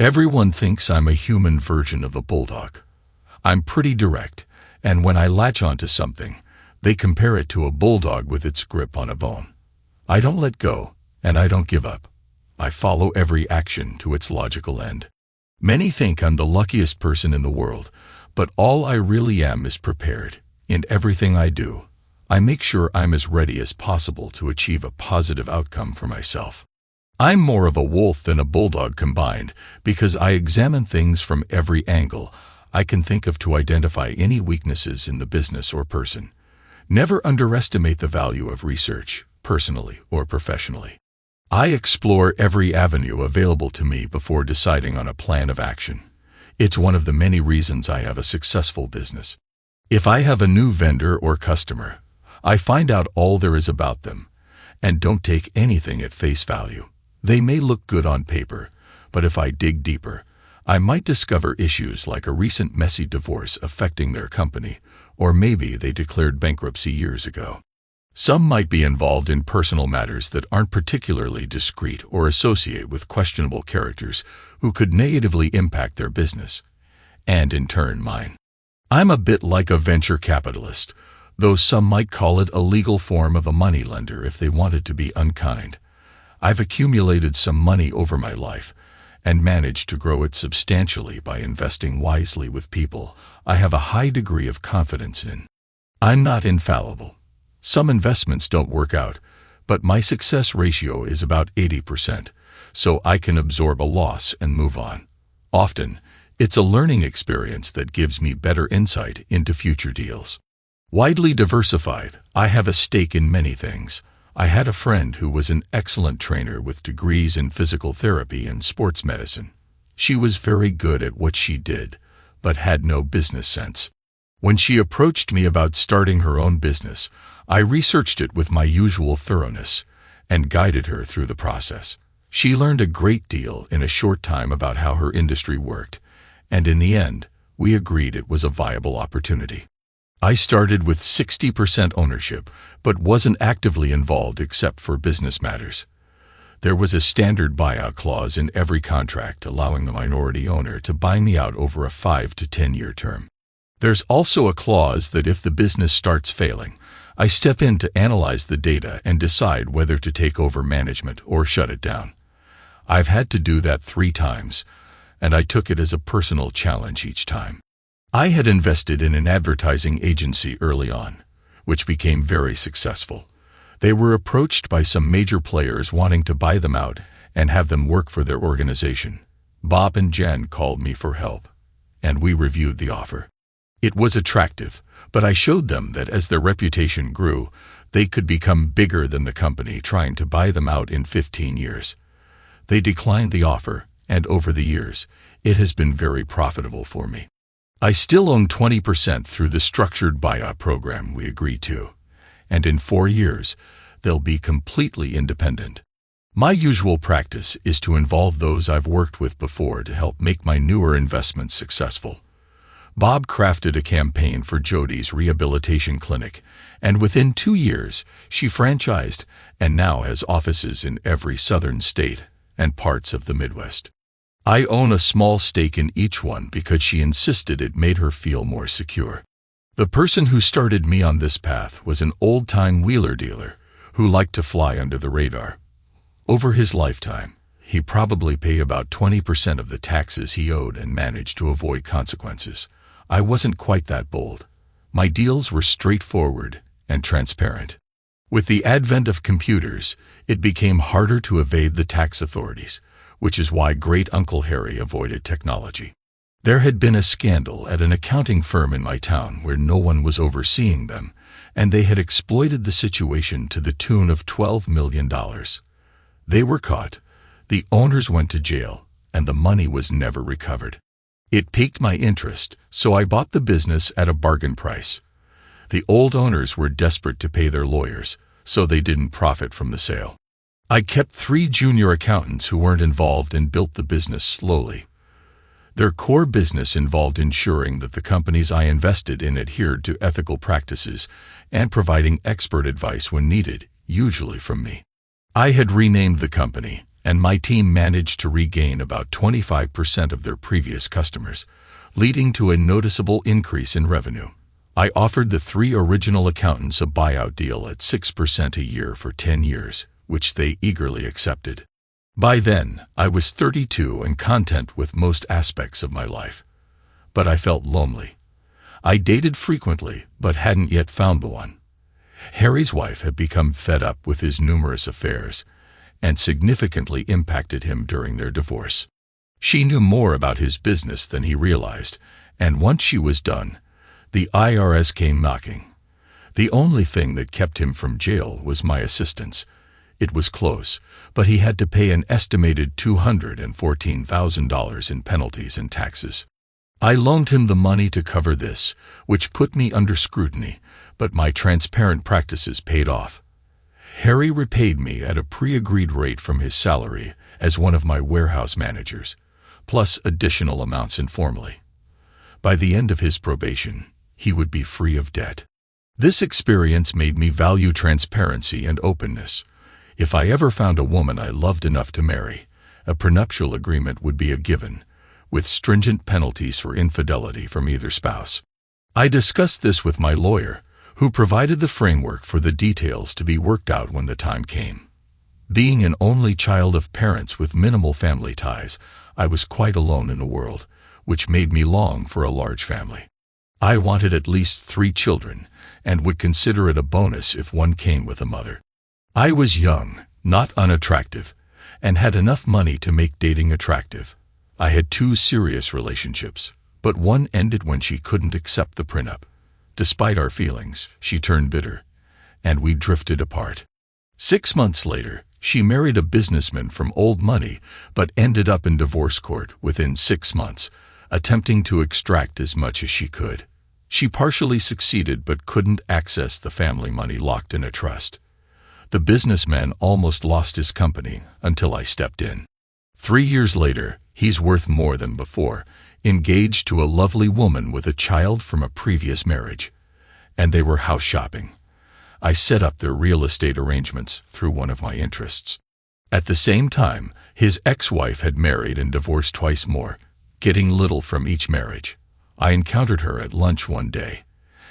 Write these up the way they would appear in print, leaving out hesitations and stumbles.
Everyone thinks I'm a human version of a bulldog. I'm pretty direct, and when I latch onto something, they compare it to a bulldog with its grip on a bone. I don't let go, and I don't give up. I follow every action to its logical end. Many think I'm the luckiest person in the world, but all I really am is prepared. In everything I do, I make sure I'm as ready as possible to achieve a positive outcome for myself. I'm more of a wolf than a bulldog combined because I examine things from every angle I can think of to identify any weaknesses in the business or person. Never underestimate the value of research, personally or professionally. I explore every avenue available to me before deciding on a plan of action. It's one of the many reasons I have a successful business. If I have a new vendor or customer, I find out all there is about them and don't take anything at face value. They may look good on paper, but if I dig deeper, I might discover issues like a recent messy divorce affecting their company, or maybe they declared bankruptcy years ago. Some might be involved in personal matters that aren't particularly discreet or associate with questionable characters who could negatively impact their business, and in turn mine. I'm a bit like a venture capitalist, though some might call it a legal form of a moneylender if they wanted to be unkind. I've accumulated some money over my life and managed to grow it substantially by investing wisely with people I have a high degree of confidence in. I'm not infallible. Some investments don't work out, but my success ratio is about 80%, so I can absorb a loss and move on. Often, it's a learning experience that gives me better insight into future deals. Widely diversified, I have a stake in many things. I had a friend who was an excellent trainer with degrees in physical therapy and sports medicine. She was very good at what she did, but had no business sense. When she approached me about starting her own business, I researched it with my usual thoroughness and guided her through the process. She learned a great deal in a short time about how her industry worked, and in the end, we agreed it was a viable opportunity. I started with 60% ownership, but wasn't actively involved except for business matters. There was a standard buyout clause in every contract allowing the minority owner to buy me out over a 5 to 10-year term. There's also a clause that if the business starts failing, I step in to analyze the data and decide whether to take over management or shut it down. I've had to do that 3 times, and I took it as a personal challenge each time. I had invested in an advertising agency early on, which became very successful. They were approached by some major players wanting to buy them out and have them work for their organization. Bob and Jen called me for help, and we reviewed the offer. It was attractive, but I showed them that as their reputation grew, they could become bigger than the company trying to buy them out in 15 years. They declined the offer, and over the years, it has been very profitable for me. I still own 20% through the structured buyout program we agreed to, and in 4 years, they'll be completely independent. My usual practice is to involve those I've worked with before to help make my newer investments successful. Bob crafted a campaign for Jody's rehabilitation clinic, and within 2 years, she franchised and now has offices in every southern state and parts of the Midwest. I own a small stake in each one because she insisted it made her feel more secure. The person who started me on this path was an old-time wheeler dealer who liked to fly under the radar. Over his lifetime, he probably paid about 20% of the taxes he owed and managed to avoid consequences. I wasn't quite that bold. My deals were straightforward and transparent. With the advent of computers, it became harder to evade the tax authorities, which is why Great Uncle Harry avoided technology. There had been a scandal at an accounting firm in my town where no one was overseeing them, and they had exploited the situation to the tune of $12 million. They were caught, the owners went to jail, and the money was never recovered. It piqued my interest, so I bought the business at a bargain price. The old owners were desperate to pay their lawyers, so they didn't profit from the sale. I kept 3 junior accountants who weren't involved and built the business slowly. Their core business involved ensuring that the companies I invested in adhered to ethical practices and providing expert advice when needed, usually from me. I had renamed the company, and my team managed to regain about 25% of their previous customers, leading to a noticeable increase in revenue. I offered the 3 original accountants a buyout deal at 6% a year for 10 years, which they eagerly accepted. By then, I was 32 and content with most aspects of my life. But I felt lonely. I dated frequently, but hadn't yet found the one. Harry's wife had become fed up with his numerous affairs, and significantly impacted him during their divorce. She knew more about his business than he realized, and once she was done, the IRS came knocking. The only thing that kept him from jail was my assistance. It was close, but he had to pay an estimated $214,000 in penalties and taxes. I loaned him the money to cover this, which put me under scrutiny, but my transparent practices paid off. Harry repaid me at a pre-agreed rate from his salary as one of my warehouse managers, plus additional amounts informally. By the end of his probation, he would be free of debt. This experience made me value transparency and openness. If I ever found a woman I loved enough to marry, a prenuptial agreement would be a given, with stringent penalties for infidelity from either spouse. I discussed this with my lawyer, who provided the framework for the details to be worked out when the time came. Being an only child of parents with minimal family ties, I was quite alone in the world, which made me long for a large family. I wanted at least 3 children, and would consider it a bonus if one came with a mother. I was young, not unattractive, and had enough money to make dating attractive. I had 2 serious relationships, but one ended when she couldn't accept the prenup. Despite our feelings, she turned bitter, and we drifted apart. 6 months later, she married a businessman from old money, but ended up in divorce court within 6 months, attempting to extract as much as she could. She partially succeeded but couldn't access the family money locked in a trust. The businessman almost lost his company until I stepped in. 3 years later, he's worth more than before, engaged to a lovely woman with a child from a previous marriage. And they were house shopping. I set up their real estate arrangements through one of my interests. At the same time, his ex-wife had married and divorced twice more, getting little from each marriage. I encountered her at lunch one day,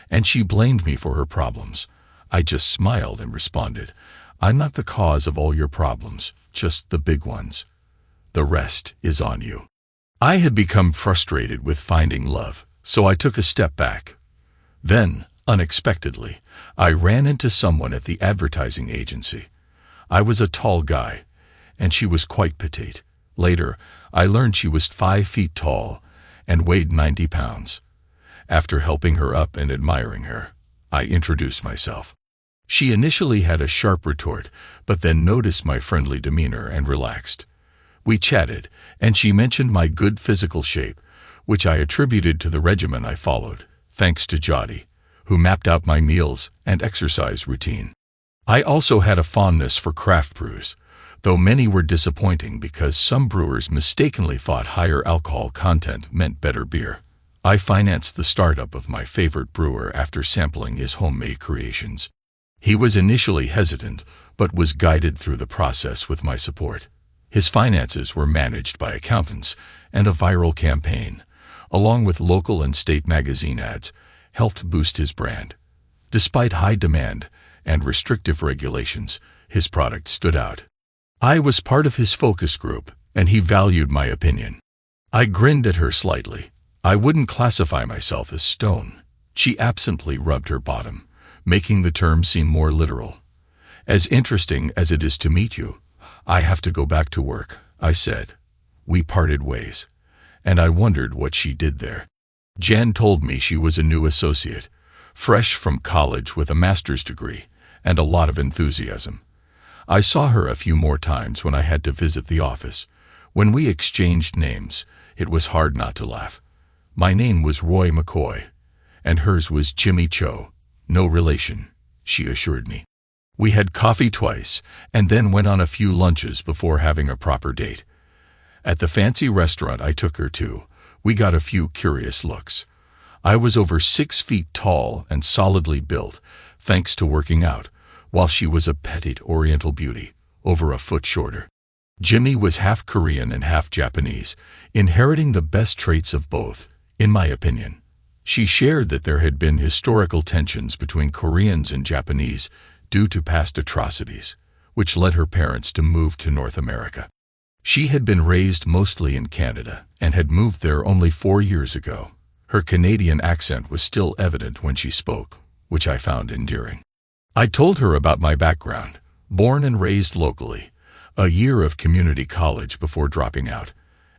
and she blamed me for her problems. I just smiled and responded, "I'm not the cause of all your problems, just the big ones. The rest is on you." I had become frustrated with finding love, so I took a step back. Then, unexpectedly, I ran into someone at the advertising agency. I was a tall guy, and she was quite petite. Later, I learned she was 5 feet tall and weighed 90 pounds. After helping her up and admiring her, I introduced myself. She initially had a sharp retort, but then noticed my friendly demeanor and relaxed. We chatted, and she mentioned my good physical shape, which I attributed to the regimen I followed, thanks to Jody, who mapped out my meals and exercise routine. I also had a fondness for craft brews, though many were disappointing because some brewers mistakenly thought higher alcohol content meant better beer. I financed the startup of my favorite brewer after sampling his homemade creations. He was initially hesitant, but was guided through the process with my support. His finances were managed by accountants, and a viral campaign, along with local and state magazine ads, helped boost his brand. Despite high demand and restrictive regulations, his product stood out. I was part of his focus group, and he valued my opinion. I grinned at her slightly. I wouldn't classify myself as stone. She absently rubbed her bottom, making the term seem more literal. "As interesting as it is to meet you, I have to go back to work," I said. We parted ways, and I wondered what she did there. Jen told me she was a new associate, fresh from college with a master's degree and a lot of enthusiasm. I saw her a few more times when I had to visit the office. When we exchanged names, it was hard not to laugh. My name was Roy McCoy, and hers was Jimmy Cho. No relation, she assured me. We had coffee twice, and then went on a few lunches before having a proper date. At the fancy restaurant I took her to, we got a few curious looks. I was over 6 feet tall and solidly built, thanks to working out, while she was a petite Oriental beauty, over a foot shorter. Jimmy was half Korean and half Japanese, inheriting the best traits of both, in my opinion. She shared that there had been historical tensions between Koreans and Japanese due to past atrocities, which led her parents to move to North America. She had been raised mostly in Canada and had moved there only 4 years ago. Her Canadian accent was still evident when she spoke, which I found endearing. I told her about my background, born and raised locally, a year of community college before dropping out,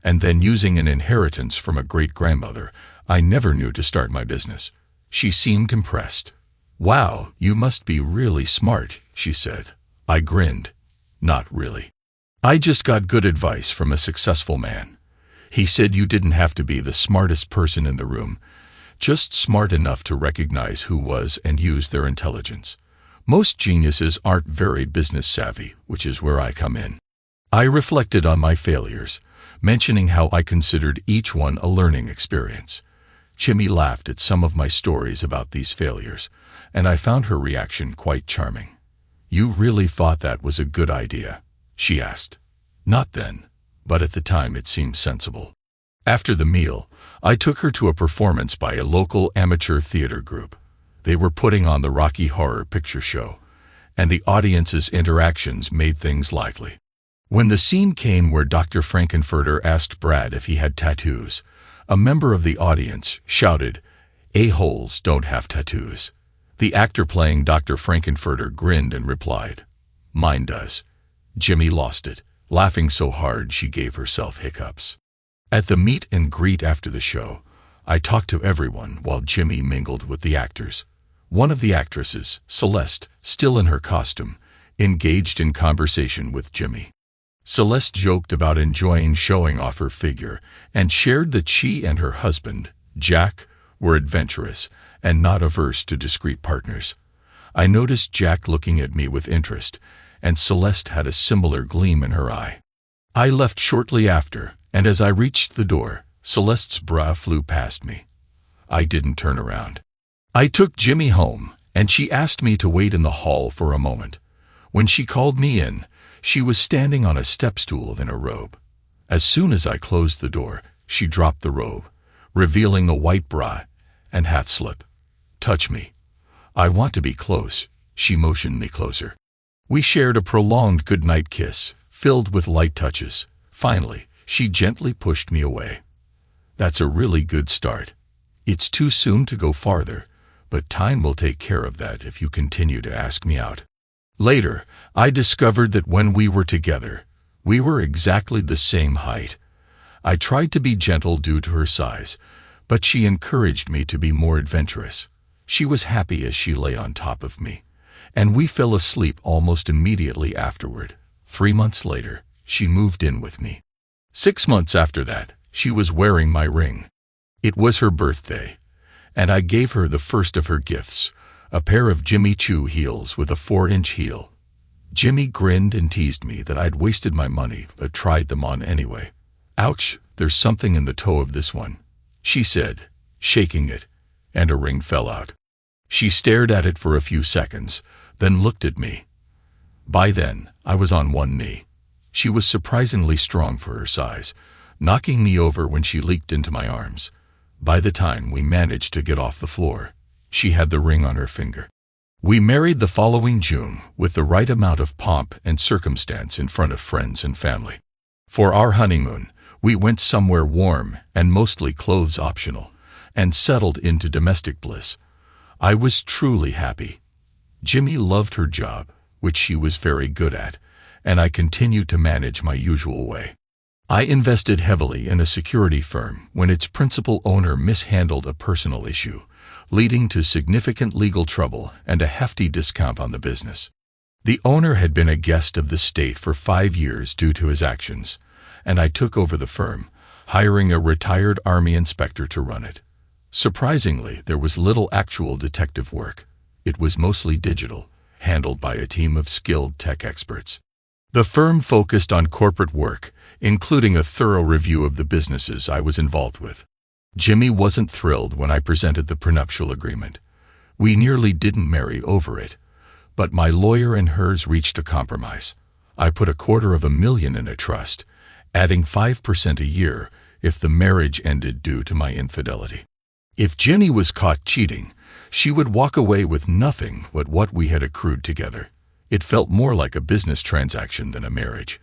and then using an inheritance from a great-grandmother I never knew to start my business. She seemed impressed. "Wow, you must be really smart," she said. I grinned. "Not really. I just got good advice from a successful man. He said you didn't have to be the smartest person in the room, just smart enough to recognize who was and use their intelligence. Most geniuses aren't very business savvy, which is where I come in." I reflected on my failures, mentioning how I considered each one a learning experience. Jimmy laughed at some of my stories about these failures, and I found her reaction quite charming. "You really thought that was a good idea?" she asked. "Not then, but at the time it seemed sensible." After the meal, I took her to a performance by a local amateur theater group. They were putting on the Rocky Horror Picture Show, and the audience's interactions made things lively. When the scene came where Dr. Frankenfurter asked Brad if he had tattoos, a member of the audience shouted, "A-holes don't have tattoos." The actor playing Dr. Frankenfurter grinned and replied, "Mine does." Jimmy lost it, laughing so hard she gave herself hiccups. At the meet and greet after the show, I talked to everyone while Jimmy mingled with the actors. One of the actresses, Celeste, still in her costume, engaged in conversation with Jimmy. Celeste joked about enjoying showing off her figure and shared that she and her husband, Jack, were adventurous and not averse to discreet partners. I noticed Jack looking at me with interest, and Celeste had a similar gleam in her eye. I left shortly after, and as I reached the door, Celeste's bra flew past me. I didn't turn around. I took Jimmy home, and she asked me to wait in the hall for a moment. When she called me in, she was standing on a step stool in a robe. As soon as I closed the door, she dropped the robe, revealing the white bra and hat slip. "Touch me. I want to be close." She motioned me closer. We shared a prolonged goodnight kiss, filled with light touches. Finally, she gently pushed me away. "That's a really good start. It's too soon to go farther, but time will take care of that if you continue to ask me out." Later, I discovered that when we were together, we were exactly the same height. I tried to be gentle due to her size, but she encouraged me to be more adventurous. She was happy as she lay on top of me, and we fell asleep almost immediately afterward. 3 months later, she moved in with me. 6 months after that, she was wearing my ring. It was her birthday, and I gave her the first of her gifts, a pair of Jimmy Choo heels with a 4-inch heel. Jimmy grinned and teased me that I'd wasted my money, but tried them on anyway. "Ouch, there's something in the toe of this one," she said, shaking it, and a ring fell out. She stared at it for a few seconds, then looked at me. By then, I was on one knee. She was surprisingly strong for her size, knocking me over when she leaped into my arms. By the time we managed to get off the floor, she had the ring on her finger. We married the following June with the right amount of pomp and circumstance in front of friends and family. For our honeymoon, we went somewhere warm and mostly clothes optional, and settled into domestic bliss. I was truly happy. Jimmy loved her job, which she was very good at, and I continued to manage my usual way. I invested heavily in a security firm when its principal owner mishandled a personal issue, leading to significant legal trouble and a hefty discount on the business. The owner had been a guest of the state for 5 years due to his actions, and I took over the firm, hiring a retired Army inspector to run it. Surprisingly, there was little actual detective work. It was mostly digital, handled by a team of skilled tech experts. The firm focused on corporate work, including a thorough review of the businesses I was involved with. Jimmy wasn't thrilled when I presented the prenuptial agreement. We nearly didn't marry over it, but my lawyer and hers reached a compromise. I put $250,000 in a trust, adding 5% a year if the marriage ended due to my infidelity. If Jimmy was caught cheating, she would walk away with nothing but what we had accrued together. It felt more like a business transaction than a marriage.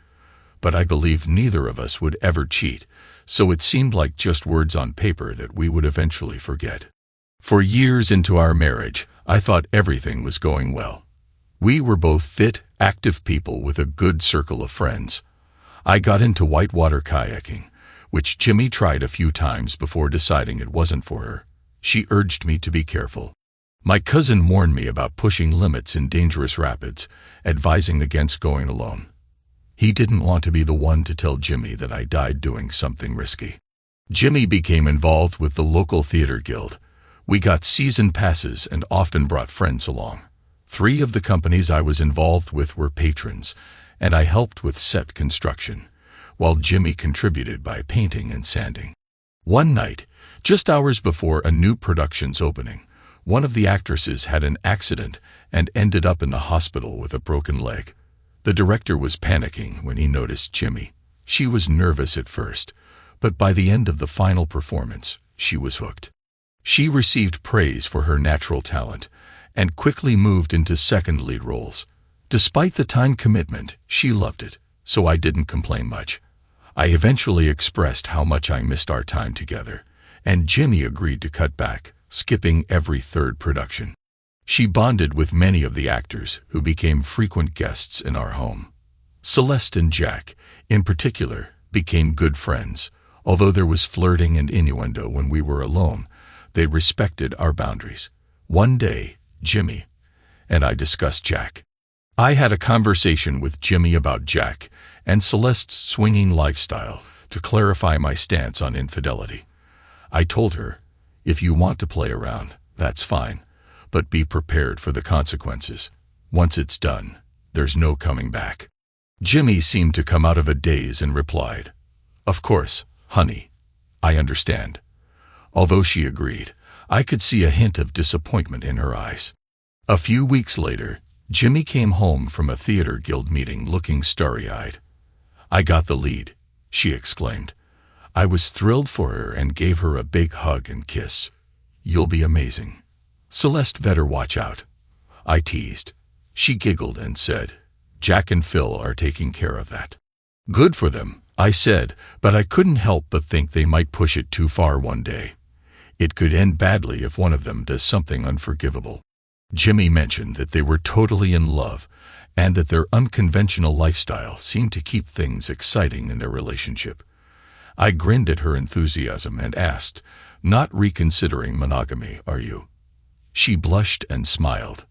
But I believed neither of us would ever cheat, so it seemed like just words on paper that we would eventually forget. For years into our marriage, I thought everything was going well. We were both fit, active people with a good circle of friends. I got into whitewater kayaking, which Jimmy tried a few times before deciding it wasn't for her. She urged me to be careful. My cousin warned me about pushing limits in dangerous rapids, advising against going alone. He didn't want to be the one to tell Jimmy that I died doing something risky. Jimmy became involved with the local theater guild. We got season passes and often brought friends along. 3 of the companies I was involved with were patrons, and I helped with set construction, while Jimmy contributed by painting and sanding. One night, just hours before a new production's opening, one of the actresses had an accident and ended up in the hospital with a broken leg. The director was panicking when he noticed Jimmy. She was nervous at first, but by the end of the final performance, she was hooked. She received praise for her natural talent and quickly moved into second lead roles. Despite the time commitment, she loved it, so I didn't complain much. I eventually expressed how much I missed our time together, and Jimmy agreed to cut back, skipping every 3rd production. She bonded with many of the actors who became frequent guests in our home. Celeste and Jack, in particular, became good friends. Although there was flirting and innuendo when we were alone, they respected our boundaries. One day, Jimmy and I discussed Jack. I had a conversation with Jimmy about Jack and Celeste's swinging lifestyle to clarify my stance on infidelity. I told her, if you want to play around, that's fine, but be prepared for the consequences. Once it's done, there's no coming back. Jimmy seemed to come out of a daze and replied, "Of course, honey, I understand." Although she agreed, I could see a hint of disappointment in her eyes. A few weeks later, Jimmy came home from a theater guild meeting looking starry-eyed. "I got the lead," she exclaimed. I was thrilled for her and gave her a big hug and kiss. "You'll be amazing. Celeste better watch out," I teased. She giggled and said, "Jack and Phil are taking care of that." "Good for them," I said, but I couldn't help but think they might push it too far one day. It could end badly if one of them does something unforgivable. Jimmy mentioned that they were totally in love and that their unconventional lifestyle seemed to keep things exciting in their relationship. I grinned at her enthusiasm and asked, "Not reconsidering monogamy, are you?" She blushed and smiled.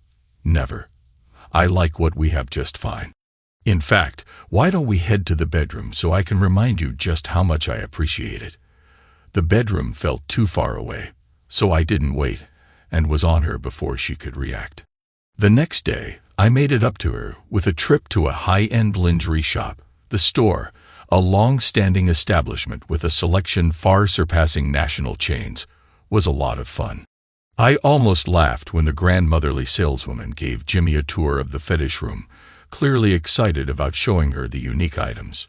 "Never. I like what we have just fine. In fact, why don't we head to the bedroom so I can remind you just how much I appreciate it?" The bedroom felt too far away, so I didn't wait and was on her before she could react. The next day, I made it up to her with a trip to a high-end lingerie shop. The store, a long-standing establishment with a selection far surpassing national chains, was a lot of fun. I almost laughed when the grandmotherly saleswoman gave Jimmy a tour of the fetish room, clearly excited about showing her the unique items.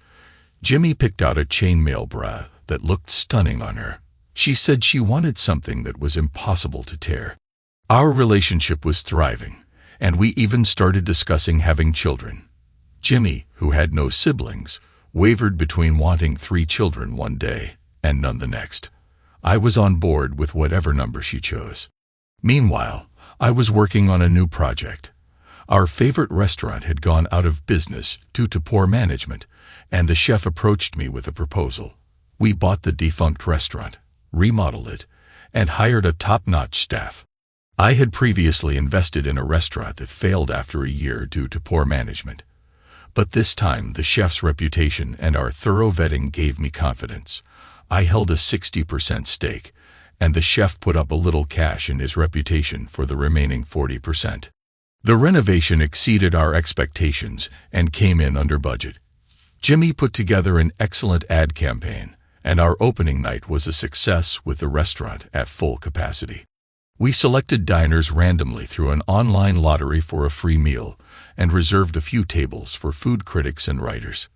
Jimmy picked out a chainmail bra that looked stunning on her. She said she wanted something that was impossible to tear. Our relationship was thriving, and we even started discussing having children. Jimmy, who had no siblings, wavered between wanting 3 children one day and none the next. I was on board with whatever number she chose. Meanwhile, I was working on a new project. Our favorite restaurant had gone out of business due to poor management, and the chef approached me with a proposal. We bought the defunct restaurant, remodeled it, and hired a top-notch staff. I had previously invested in a restaurant that failed after a year due to poor management. But this time, the chef's reputation and our thorough vetting gave me confidence. I held a 60% stake, and the chef put up a little cash in his reputation for the remaining 40%. The renovation exceeded our expectations and came in under budget. Jimmy put together an excellent ad campaign, and our opening night was a success with the restaurant at full capacity. We selected diners randomly through an online lottery for a free meal, and reserved a few tables for food critics and writers.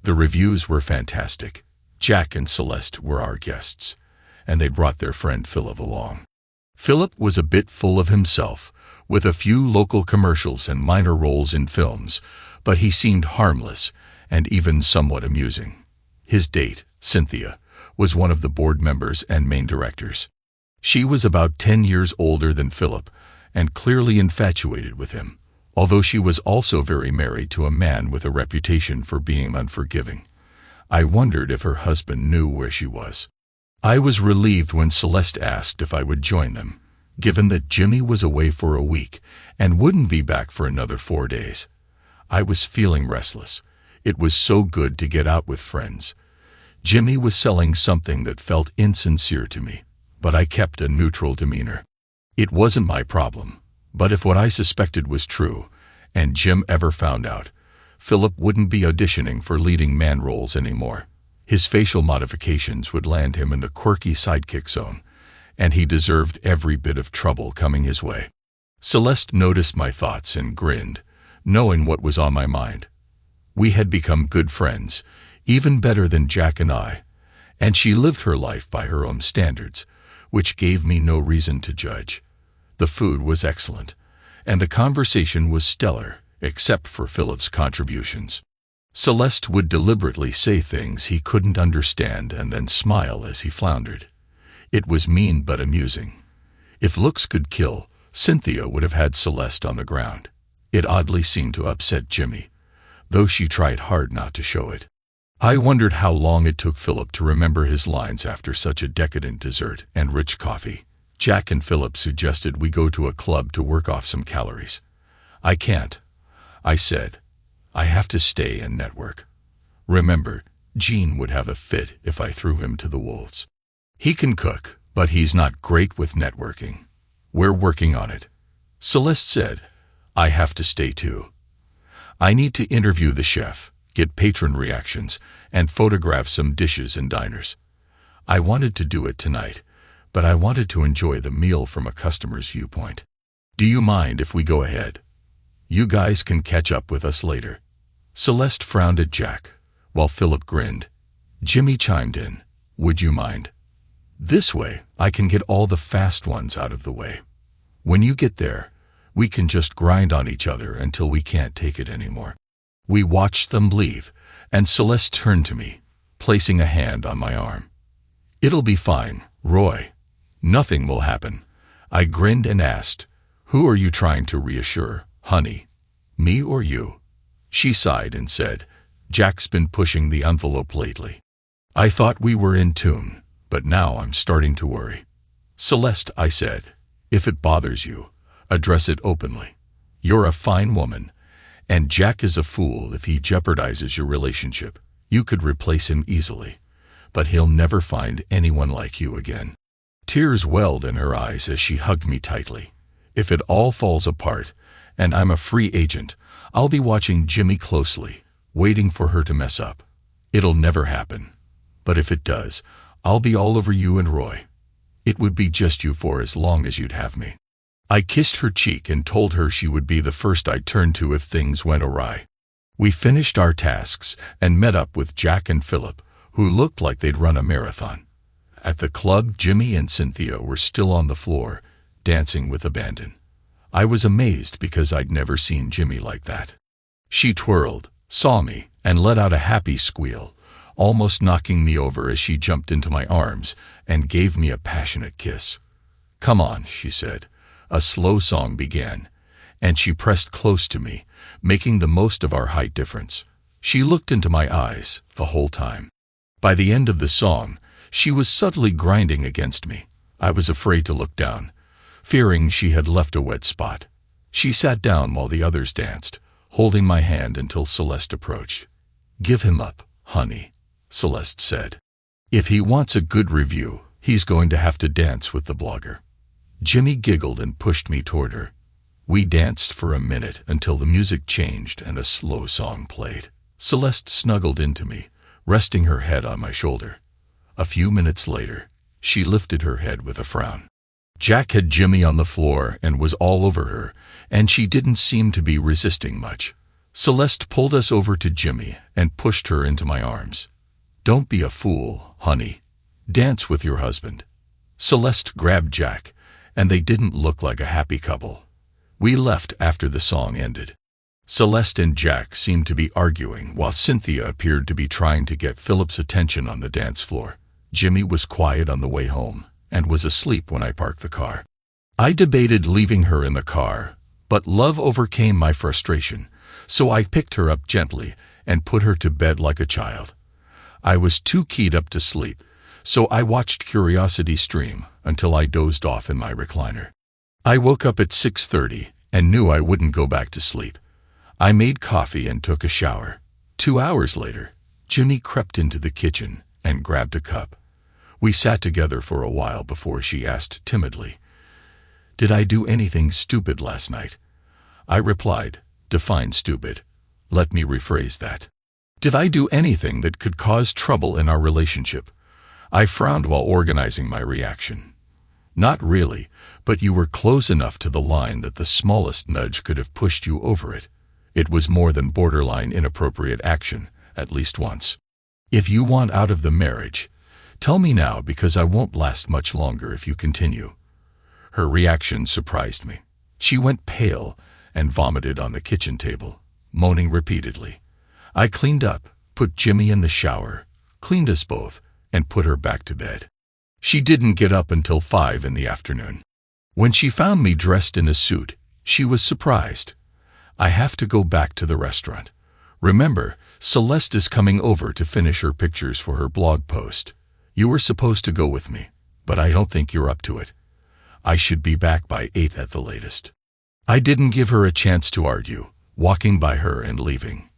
The reviews were fantastic. Jack and Celeste were our guests, and they brought their friend Philip along. Philip was a bit full of himself, with a few local commercials and minor roles in films, but he seemed harmless and even somewhat amusing. His date, Cynthia, was one of the board members and main directors. She was about 10 years older than Philip and clearly infatuated with him, although she was also very married to a man with a reputation for being unforgiving. I wondered if her husband knew where she was. I was relieved when Celeste asked if I would join them, given that Jimmy was away for a week and wouldn't be back for another 4 days. I was feeling restless. It was so good to get out with friends. Jimmy was selling something that felt insincere to me, but I kept a neutral demeanor. It wasn't my problem, but if what I suspected was true, and Jim ever found out, Philip wouldn't be auditioning for leading man roles anymore. His facial modifications would land him in the quirky sidekick zone, and he deserved every bit of trouble coming his way. Celeste noticed my thoughts and grinned, knowing what was on my mind. We had become good friends, even better than Jack and I, and she lived her life by her own standards, which gave me no reason to judge. The food was excellent, and the conversation was stellar, except for Philip's contributions. Celeste would deliberately say things he couldn't understand and then smile as he floundered. It was mean but amusing. If looks could kill, Cynthia would have had Celeste on the ground. It oddly seemed to upset Jimmy, though she tried hard not to show it. I wondered how long it took Philip to remember his lines after such a decadent dessert and rich coffee. Jack and Philip suggested we go to a club to work off some calories. I can't, I said. I have to stay and network. Remember, Gene would have a fit if I threw him to the wolves. He can cook, but he's not great with networking. We're working on it. Celeste said, I have to stay too. I need to interview the chef, get patron reactions, and photograph some dishes and diners. I wanted to do it tonight, but I wanted to enjoy the meal from a customer's viewpoint. Do you mind if we go ahead? You guys can catch up with us later. Celeste frowned at Jack, while Philip grinned. Jimmy chimed in, would you mind? This way, I can get all the fast ones out of the way. When you get there, we can just grind on each other until we can't take it anymore. We watched them leave, and Celeste turned to me, placing a hand on my arm. It'll be fine, Roy. Nothing will happen. I grinned and asked, who are you trying to reassure, honey? Me or you? She sighed and said, Jack's been pushing the envelope lately. I thought we were in tune, but now I'm starting to worry. Celeste, I said, if it bothers you, address it openly. You're a fine woman, and Jack is a fool if he jeopardizes your relationship. You could replace him easily, but he'll never find anyone like you again. Tears welled in her eyes as she hugged me tightly. If it all falls apart, and I'm a free agent, I'll be watching Jimmy closely, waiting for her to mess up. It'll never happen. But if it does, I'll be all over you and Roy. It would be just you for as long as you'd have me. I kissed her cheek and told her she would be the first I'd turn to if things went awry. We finished our tasks and met up with Jack and Philip, who looked like they'd run a marathon. At the club, Jimmy and Cynthia were still on the floor, dancing with abandon. I was amazed because I'd never seen Jimmy like that. She twirled, saw me, and let out a happy squeal, almost knocking me over as she jumped into my arms and gave me a passionate kiss. Come on, she said. A slow song began, and she pressed close to me, making the most of our height difference. She looked into my eyes the whole time. By the end of the song, she was subtly grinding against me. I was afraid to look down, fearing she had left a wet spot. She sat down while the others danced, holding my hand until Celeste approached. Give him up, honey, Celeste said. If he wants a good review, he's going to have to dance with the blogger. Jimmy giggled and pushed me toward her. We danced for a minute until the music changed and a slow song played. Celeste snuggled into me, resting her head on my shoulder. A few minutes later, she lifted her head with a frown. Jack had Jimmy on the floor and was all over her, and she didn't seem to be resisting much. Celeste pulled us over to Jimmy and pushed her into my arms. "Don't be a fool, honey. Dance with your husband." Celeste grabbed Jack, and they didn't look like a happy couple. We left after the song ended. Celeste and Jack seemed to be arguing while Cynthia appeared to be trying to get Philip's attention on the dance floor. Jimmy was quiet on the way home and was asleep when I parked the car. I debated leaving her in the car, but love overcame my frustration, so I picked her up gently and put her to bed like a child. I was too keyed up to sleep, so I watched Curiosity stream until I dozed off in my recliner. I woke up at 6:30 and knew I wouldn't go back to sleep. I made coffee and took a shower. 2 hours later, Jimmy crept into the kitchen and grabbed a cup. We sat together for a while before she asked timidly, "Did I do anything stupid last night?" I replied, "Define stupid. Let me rephrase that. Did I do anything that could cause trouble in our relationship?" I frowned while organizing my reaction. "Not really, but you were close enough to the line that the smallest nudge could have pushed you over it. It was more than borderline inappropriate action, at least once. If you want out of the marriage, tell me now, because I won't last much longer if you continue." Her reaction surprised me. She went pale and vomited on the kitchen table, moaning repeatedly. I cleaned up, put Jimmy in the shower, cleaned us both, and put her back to bed. She didn't get up until 5 in the afternoon. When she found me dressed in a suit, she was surprised. "I have to go back to the restaurant. Remember, Celeste is coming over to finish her pictures for her blog post. You were supposed to go with me, but I don't think you're up to it. I should be back by 8 at the latest." I didn't give her a chance to argue, walking by her and leaving.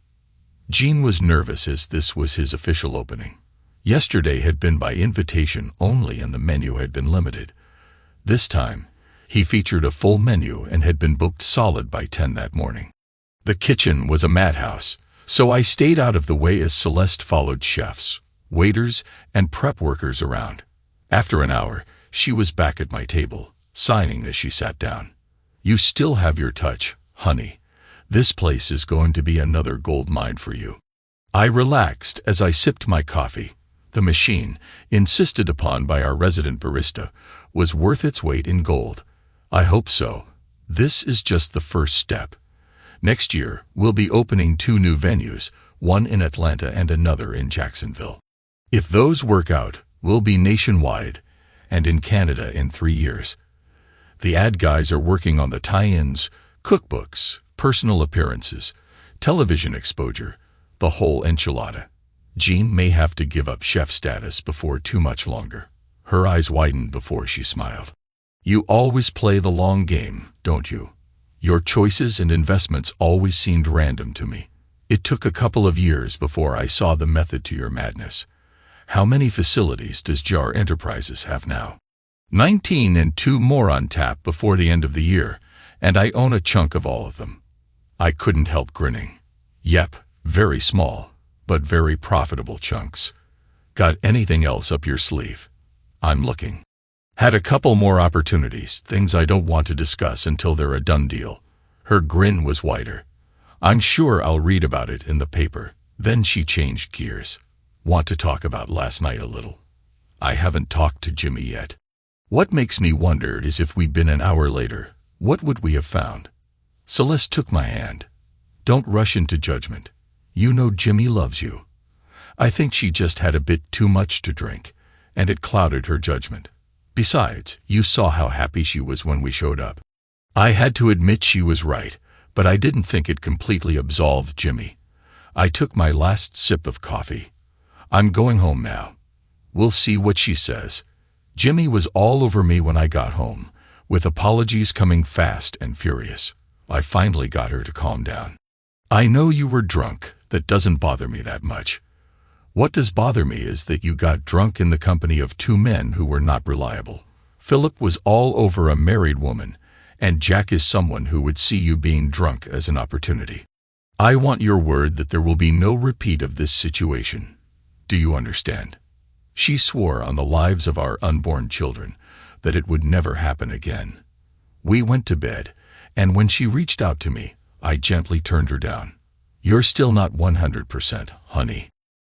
Gene was nervous as this was his official opening. Yesterday had been by invitation only and the menu had been limited. This time, he featured a full menu and had been booked solid by 10 that morning. The kitchen was a madhouse, so I stayed out of the way as Celeste followed chefs, waiters, and prep workers around. After an hour, she was back at my table, signing as she sat down. "You still have your touch, honey. This place is going to be another gold mine for you." I relaxed as I sipped my coffee. The machine, insisted upon by our resident barista, was worth its weight in gold. I hope so. This is just the first step. Next year, we'll be opening 2 new venues, one in Atlanta and another in Jacksonville. If those work out, we'll be nationwide and in Canada in 3 years. The ad guys are working on the tie-ins, cookbooks, personal appearances, television exposure, the whole enchilada. Jean may have to give up chef status before too much longer. Her eyes widened before she smiled. "You always play the long game, don't you? Your choices and investments always seemed random to me. It took a couple of years before I saw the method to your madness. How many facilities does JAR Enterprises have now?" 19 and 2 more on tap before the end of the year, and I own a chunk of all of them. I couldn't help grinning. Yep, very small, but very profitable chunks. Got anything else up your sleeve? I'm looking. Had a couple more opportunities, things I don't want to discuss until they're a done deal. Her grin was wider. I'm sure I'll read about it in the paper. Then she changed gears. Want to talk about last night a little? I haven't talked to Jimmy yet. What makes me wonder is if we'd been an hour later, what would we have found? Celeste took my hand. Don't rush into judgment. You know Jimmy loves you. I think she just had a bit too much to drink, and it clouded her judgment. Besides, you saw how happy she was when we showed up. I had to admit she was right, but I didn't think it completely absolved Jimmy. I took my last sip of coffee. I'm going home now. We'll see what she says. Jimmy was all over me when I got home, with apologies coming fast and furious. I finally got her to calm down. I know you were drunk. That doesn't bother me that much. What does bother me is that you got drunk in the company of 2 men who were not reliable. Philip was all over a married woman, and Jack is someone who would see you being drunk as an opportunity. I want your word that there will be no repeat of this situation. Do you understand? She swore on the lives of our unborn children that it would never happen again. We went to bed, and when she reached out to me, I gently turned her down. "You're still not 100%, honey.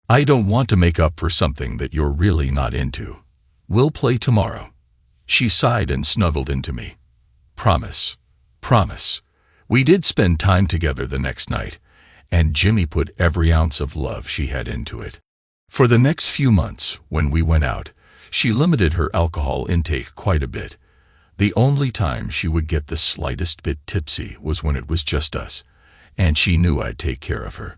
I don't want to make up for something that you're really not into. We'll play tomorrow." She sighed and snuggled into me. "Promise. Promise." We did spend time together the next night, and Jimmy put every ounce of love she had into it. For the next few months, when we went out, she limited her alcohol intake quite a bit. The only time she would get the slightest bit tipsy was when it was just us, and she knew I'd take care of her.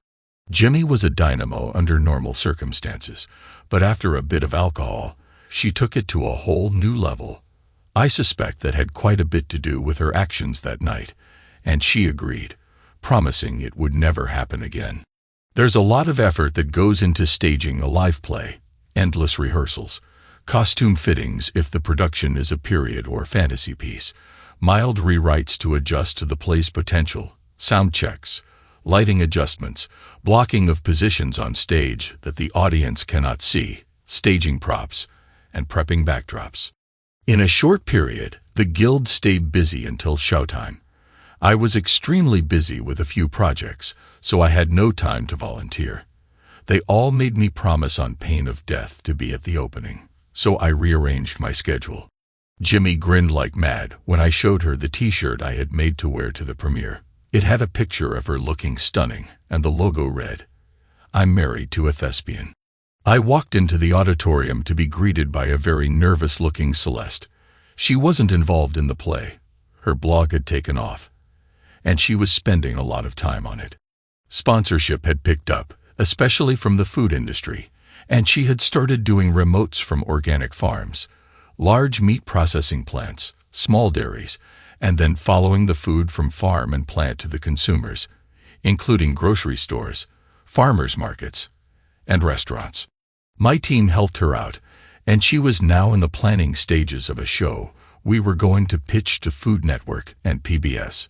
Jimmy was a dynamo under normal circumstances, but after a bit of alcohol, she took it to a whole new level. I suspect that had quite a bit to do with her actions that night, and she agreed, promising it would never happen again. There's a lot of effort that goes into staging a live play, endless rehearsals, costume fittings if the production is a period or fantasy piece, mild rewrites to adjust to the play's potential, sound checks, lighting adjustments, blocking of positions on stage that the audience cannot see, staging props, and prepping backdrops. In a short period, the guild stayed busy until showtime. I was extremely busy with a few projects, so I had no time to volunteer. They all made me promise on pain of death to be at the opening, so I rearranged my schedule. Jimmy grinned like mad when I showed her the t-shirt I had made to wear to the premiere. It had a picture of her looking stunning, and the logo read, "I'm married to a thespian." I walked into the auditorium to be greeted by a very nervous-looking Celeste. She wasn't involved in the play. Her blog had taken off, and she was spending a lot of time on it. Sponsorship had picked up, especially from the food industry, and she had started doing remotes from organic farms, large meat processing plants, small dairies, and then following the food from farm and plant to the consumers, including grocery stores, farmers markets, and restaurants. My team helped her out, and she was now in the planning stages of a show we were going to pitch to Food Network and PBS.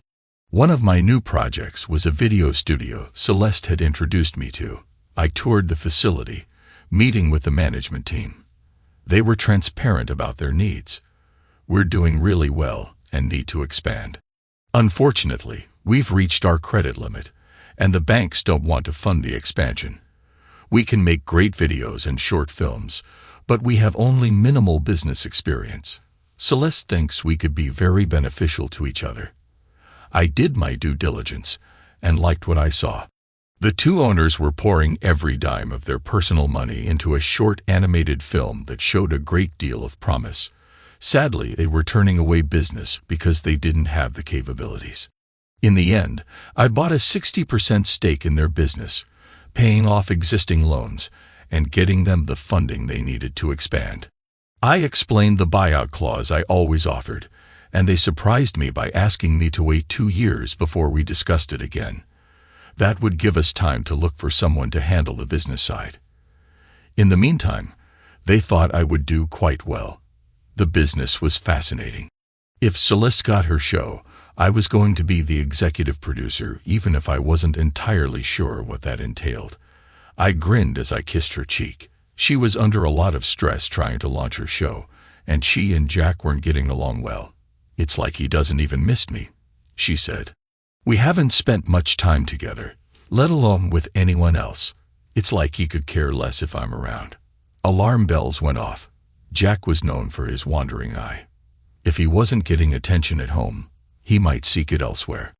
One of my new projects was a video studio Celeste had introduced me to. I toured the facility, meeting with the management team. They were transparent about their needs. "We're doing really well and need to expand. Unfortunately, we've reached our credit limit, and the banks don't want to fund the expansion. We can make great videos and short films, but we have only minimal business experience. Celeste thinks we could be very beneficial to each other." I did my due diligence and liked what I saw. The two owners were pouring every dime of their personal money into a short animated film that showed a great deal of promise. Sadly, they were turning away business because they didn't have the capabilities. In the end, I bought a 60% stake in their business, paying off existing loans and getting them the funding they needed to expand. I explained the buyout clause I always offered, and they surprised me by asking me to wait 2 years before we discussed it again. That would give us time to look for someone to handle the business side. In the meantime, they thought I would do quite well. The business was fascinating. If Celeste got her show, I was going to be the executive producer, even if I wasn't entirely sure what that entailed. I grinned as I kissed her cheek. She was under a lot of stress trying to launch her show, and she and Jack weren't getting along well. "It's like he doesn't even miss me," she said. "We haven't spent much time together, let alone with anyone else. It's like he could care less if I'm around." Alarm bells went off. Jack was known for his wandering eye. If he wasn't getting attention at home, he might seek it elsewhere.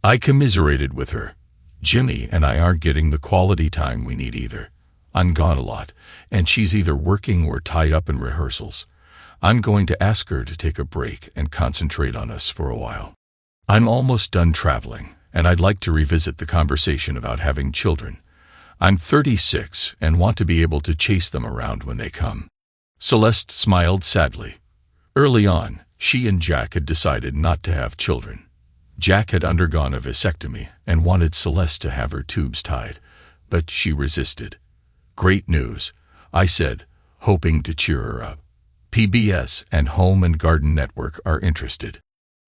I commiserated with her. "Jimmy and I aren't getting the quality time we need either. I'm gone a lot, and she's either working or tied up in rehearsals. I'm going to ask her to take a break and concentrate on us for a while. I'm almost done traveling, and I'd like to revisit the conversation about having children. I'm 36 and want to be able to chase them around when they come." Celeste smiled sadly. Early on, she and Jack had decided not to have children. Jack had undergone a vasectomy and wanted Celeste to have her tubes tied, but she resisted. "Great news," I said, hoping to cheer her up. "PBS and Home and Garden Network are interested.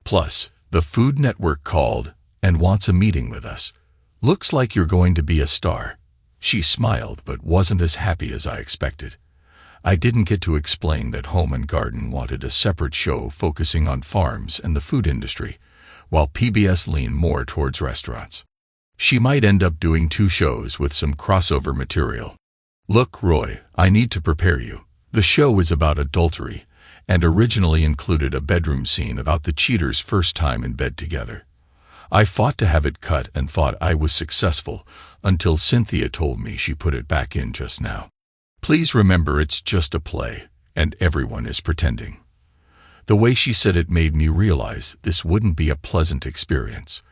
Plus, the Food Network called and wants a meeting with us. Looks like you're going to be a star." She smiled but wasn't as happy as I expected. I didn't get to explain that Home and Garden wanted a separate show focusing on farms and the food industry, while PBS leaned more towards restaurants. She might end up doing 2 shows with some crossover material. Look, Roy, I need to prepare you. The show is about adultery, and originally included a bedroom scene about the cheaters' first time in bed together. I fought to have it cut and thought I was successful until Cynthia told me she put it back in just now. Please remember it's just a play, and everyone is pretending. The way she said it made me realize this wouldn't be a pleasant experience.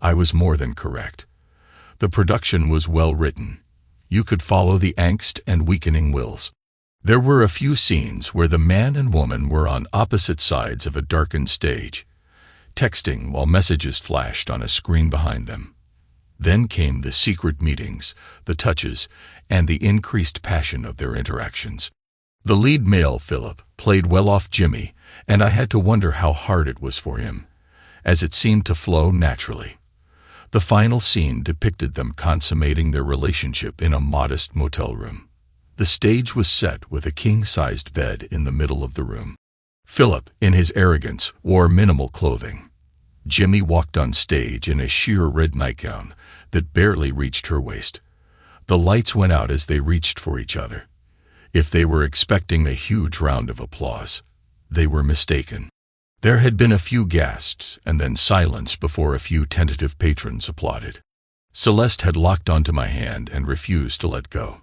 I was more than correct. The production was well written. You could follow the angst and weakening wills. There were a few scenes where the man and woman were on opposite sides of a darkened stage, texting while messages flashed on a screen behind them. Then came the secret meetings, the touches, and the increased passion of their interactions. The lead male, Philip, played well off Jimmy, and I had to wonder how hard it was for him, as it seemed to flow naturally. The final scene depicted them consummating their relationship in a modest motel room. The stage was set with a king-sized bed in the middle of the room. Philip, in his arrogance, wore minimal clothing. Jimmy walked on stage in a sheer red nightgown that barely reached her waist. The lights went out as they reached for each other. If they were expecting a huge round of applause, they were mistaken. There had been a few gasps and then silence before a few tentative patrons applauded. Celeste had locked onto my hand and refused to let go.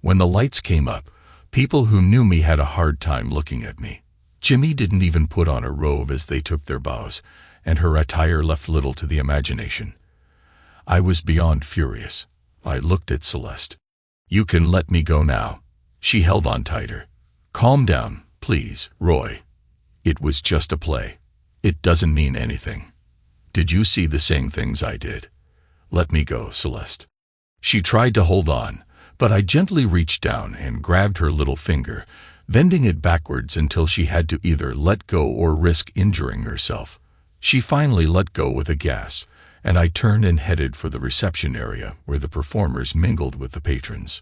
When the lights came up, people who knew me had a hard time looking at me. Jimmy didn't even put on a robe as they took their bows, and her attire left little to the imagination. I was beyond furious. I looked at Celeste. You can let me go now. She held on tighter. Calm down, please, Roy. It was just a play. It doesn't mean anything. Did you see the same things I did? Let me go, Celeste. She tried to hold on, but I gently reached down and grabbed her little finger, bending it backwards until she had to either let go or risk injuring herself. She finally let go with a gasp, and I turned and headed for the reception area where the performers mingled with the patrons.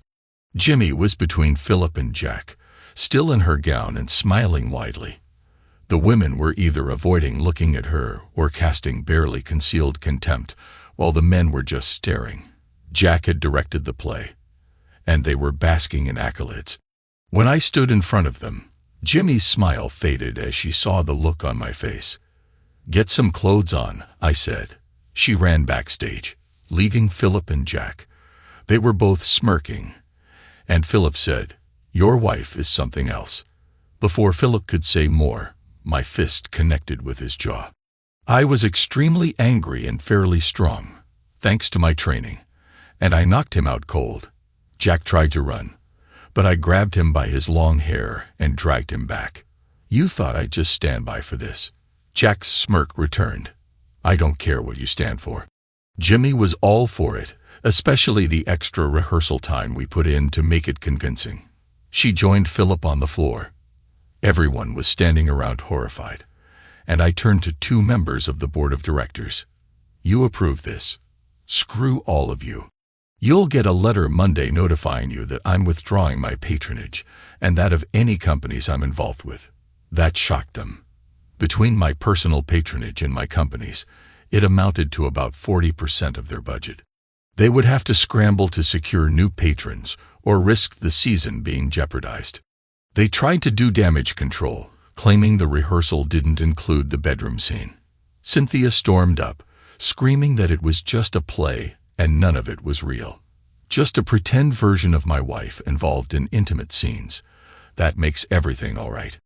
Jimmy was between Philip and Jack, still in her gown and smiling widely. The women were either avoiding looking at her or casting barely concealed contempt, while the men were just staring. Jack had directed the play, and they were basking in accolades. When I stood in front of them, Jimmy's smile faded as she saw the look on my face. Get some clothes on, I said. She ran backstage, leaving Philip and Jack. They were both smirking, and Philip said, Your wife is something else. Before Philip could say more, my fist connected with his jaw. I was extremely angry and fairly strong, thanks to my training, and I knocked him out cold. Jack tried to run, but I grabbed him by his long hair and dragged him back. You thought I'd just stand by for this? Jack's smirk returned. I don't care what you stand for. Jimmy was all for it, especially the extra rehearsal time we put in to make it convincing. She joined Philip on the floor. Everyone was standing around horrified, and I turned to 2 members of the board of directors. You approve this? Screw all of you. You'll get a letter Monday notifying you that I'm withdrawing my patronage and that of any companies I'm involved with. That shocked them. Between my personal patronage and my companies, it amounted to about 40% of their budget. They would have to scramble to secure new patrons or risk the season being jeopardized. They tried to do damage control, claiming the rehearsal didn't include the bedroom scene. Cynthia stormed up, screaming that it was just a play and none of it was real. Just a pretend version of my wife involved in intimate scenes. That makes everything all right.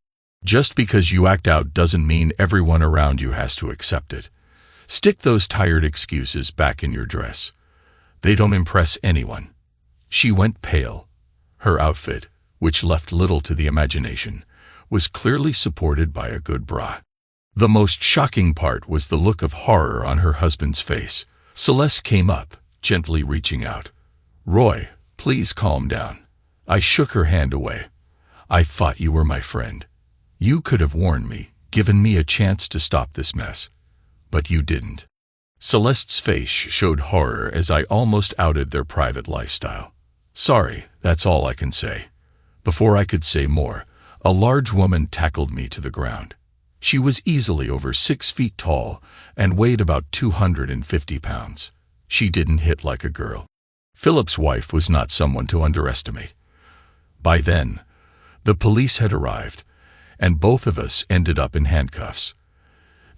Just because you act out doesn't mean everyone around you has to accept it. Stick those tired excuses back in your dress. They don't impress anyone. She went pale. Her outfit, which left little to the imagination, was clearly supported by a good bra. The most shocking part was the look of horror on her husband's face. Celeste came up, gently reaching out. Roy, please calm down. I shook her hand away. I thought you were my friend. You could have warned me, given me a chance to stop this mess. But you didn't. Celeste's face showed horror as I almost outed their private lifestyle. Sorry, that's all I can say. Before I could say more, a large woman tackled me to the ground. She was easily over 6 feet tall and weighed about 250 pounds. She didn't hit like a girl. Philip's wife was not someone to underestimate. By then, the police had arrived, and both of us ended up in handcuffs.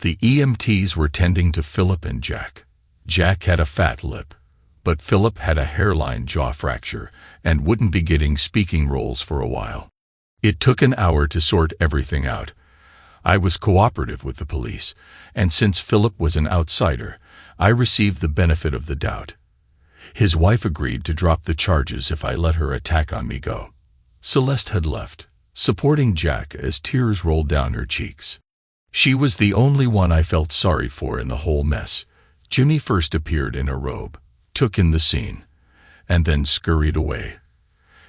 The EMTs were tending to Philip and Jack. Jack had a fat lip, but Philip had a hairline jaw fracture and wouldn't be getting speaking roles for a while. It took an hour to sort everything out. I was cooperative with the police, and since Philip was an outsider, I received the benefit of the doubt. His wife agreed to drop the charges if I let her attack on me go. Celeste had left, supporting Jack as tears rolled down her cheeks. She was the only one I felt sorry for in the whole mess. Jimmy first appeared in a robe, took in the scene, and then scurried away.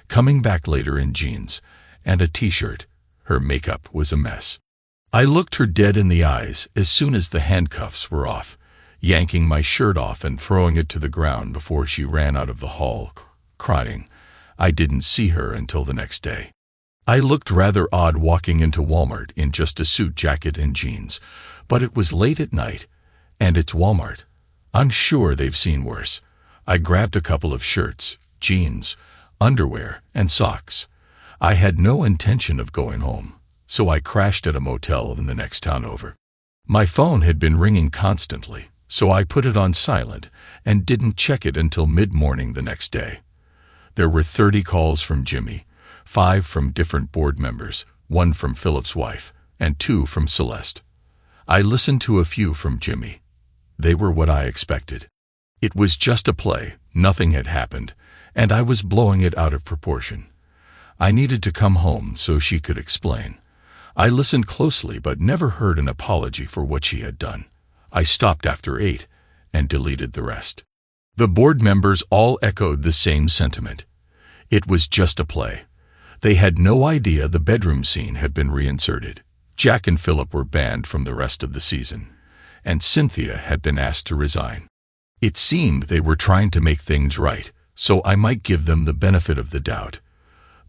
Coming back later in jeans and a t-shirt, her makeup was a mess. I looked her dead in the eyes as soon as the handcuffs were off, yanking my shirt off and throwing it to the ground before she ran out of the hall, crying. I didn't see her until the next day. I looked rather odd walking into Walmart in just a suit jacket and jeans, but it was late at night, and it's Walmart. I'm sure they've seen worse. I grabbed a couple of shirts, jeans, underwear, and socks. I had no intention of going home, so I crashed at a motel in the next town over. My phone had been ringing constantly, so I put it on silent and didn't check it until mid-morning the next day. There were 30 calls from Jimmy, 5 from different board members, 1 from Philip's wife, and 2 from Celeste. I listened to a few from Jimmy. They were what I expected. It was just a play, nothing had happened, and I was blowing it out of proportion. I needed to come home so she could explain. I listened closely but never heard an apology for what she had done. I stopped after 8 and deleted the rest. The board members all echoed the same sentiment. It was just a play. They had no idea the bedroom scene had been reinserted. Jack and Philip were banned from the rest of the season, and Cynthia had been asked to resign. It seemed they were trying to make things right, so I might give them the benefit of the doubt.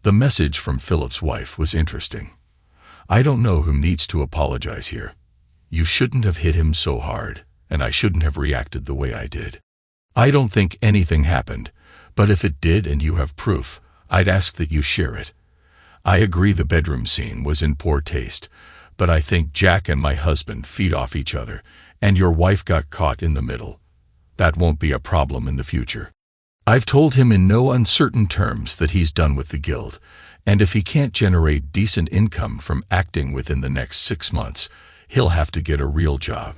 The message from Philip's wife was interesting. I don't know who needs to apologize here. You shouldn't have hit him so hard, and I shouldn't have reacted the way I did. I don't think anything happened, but if it did and you have proof, I'd ask that you share it. I agree the bedroom scene was in poor taste, but I think Jack and my husband feed off each other, and your wife got caught in the middle. That won't be a problem in the future. I've told him in no uncertain terms that he's done with the guild, and if he can't generate decent income from acting within the next 6 months, he'll have to get a real job.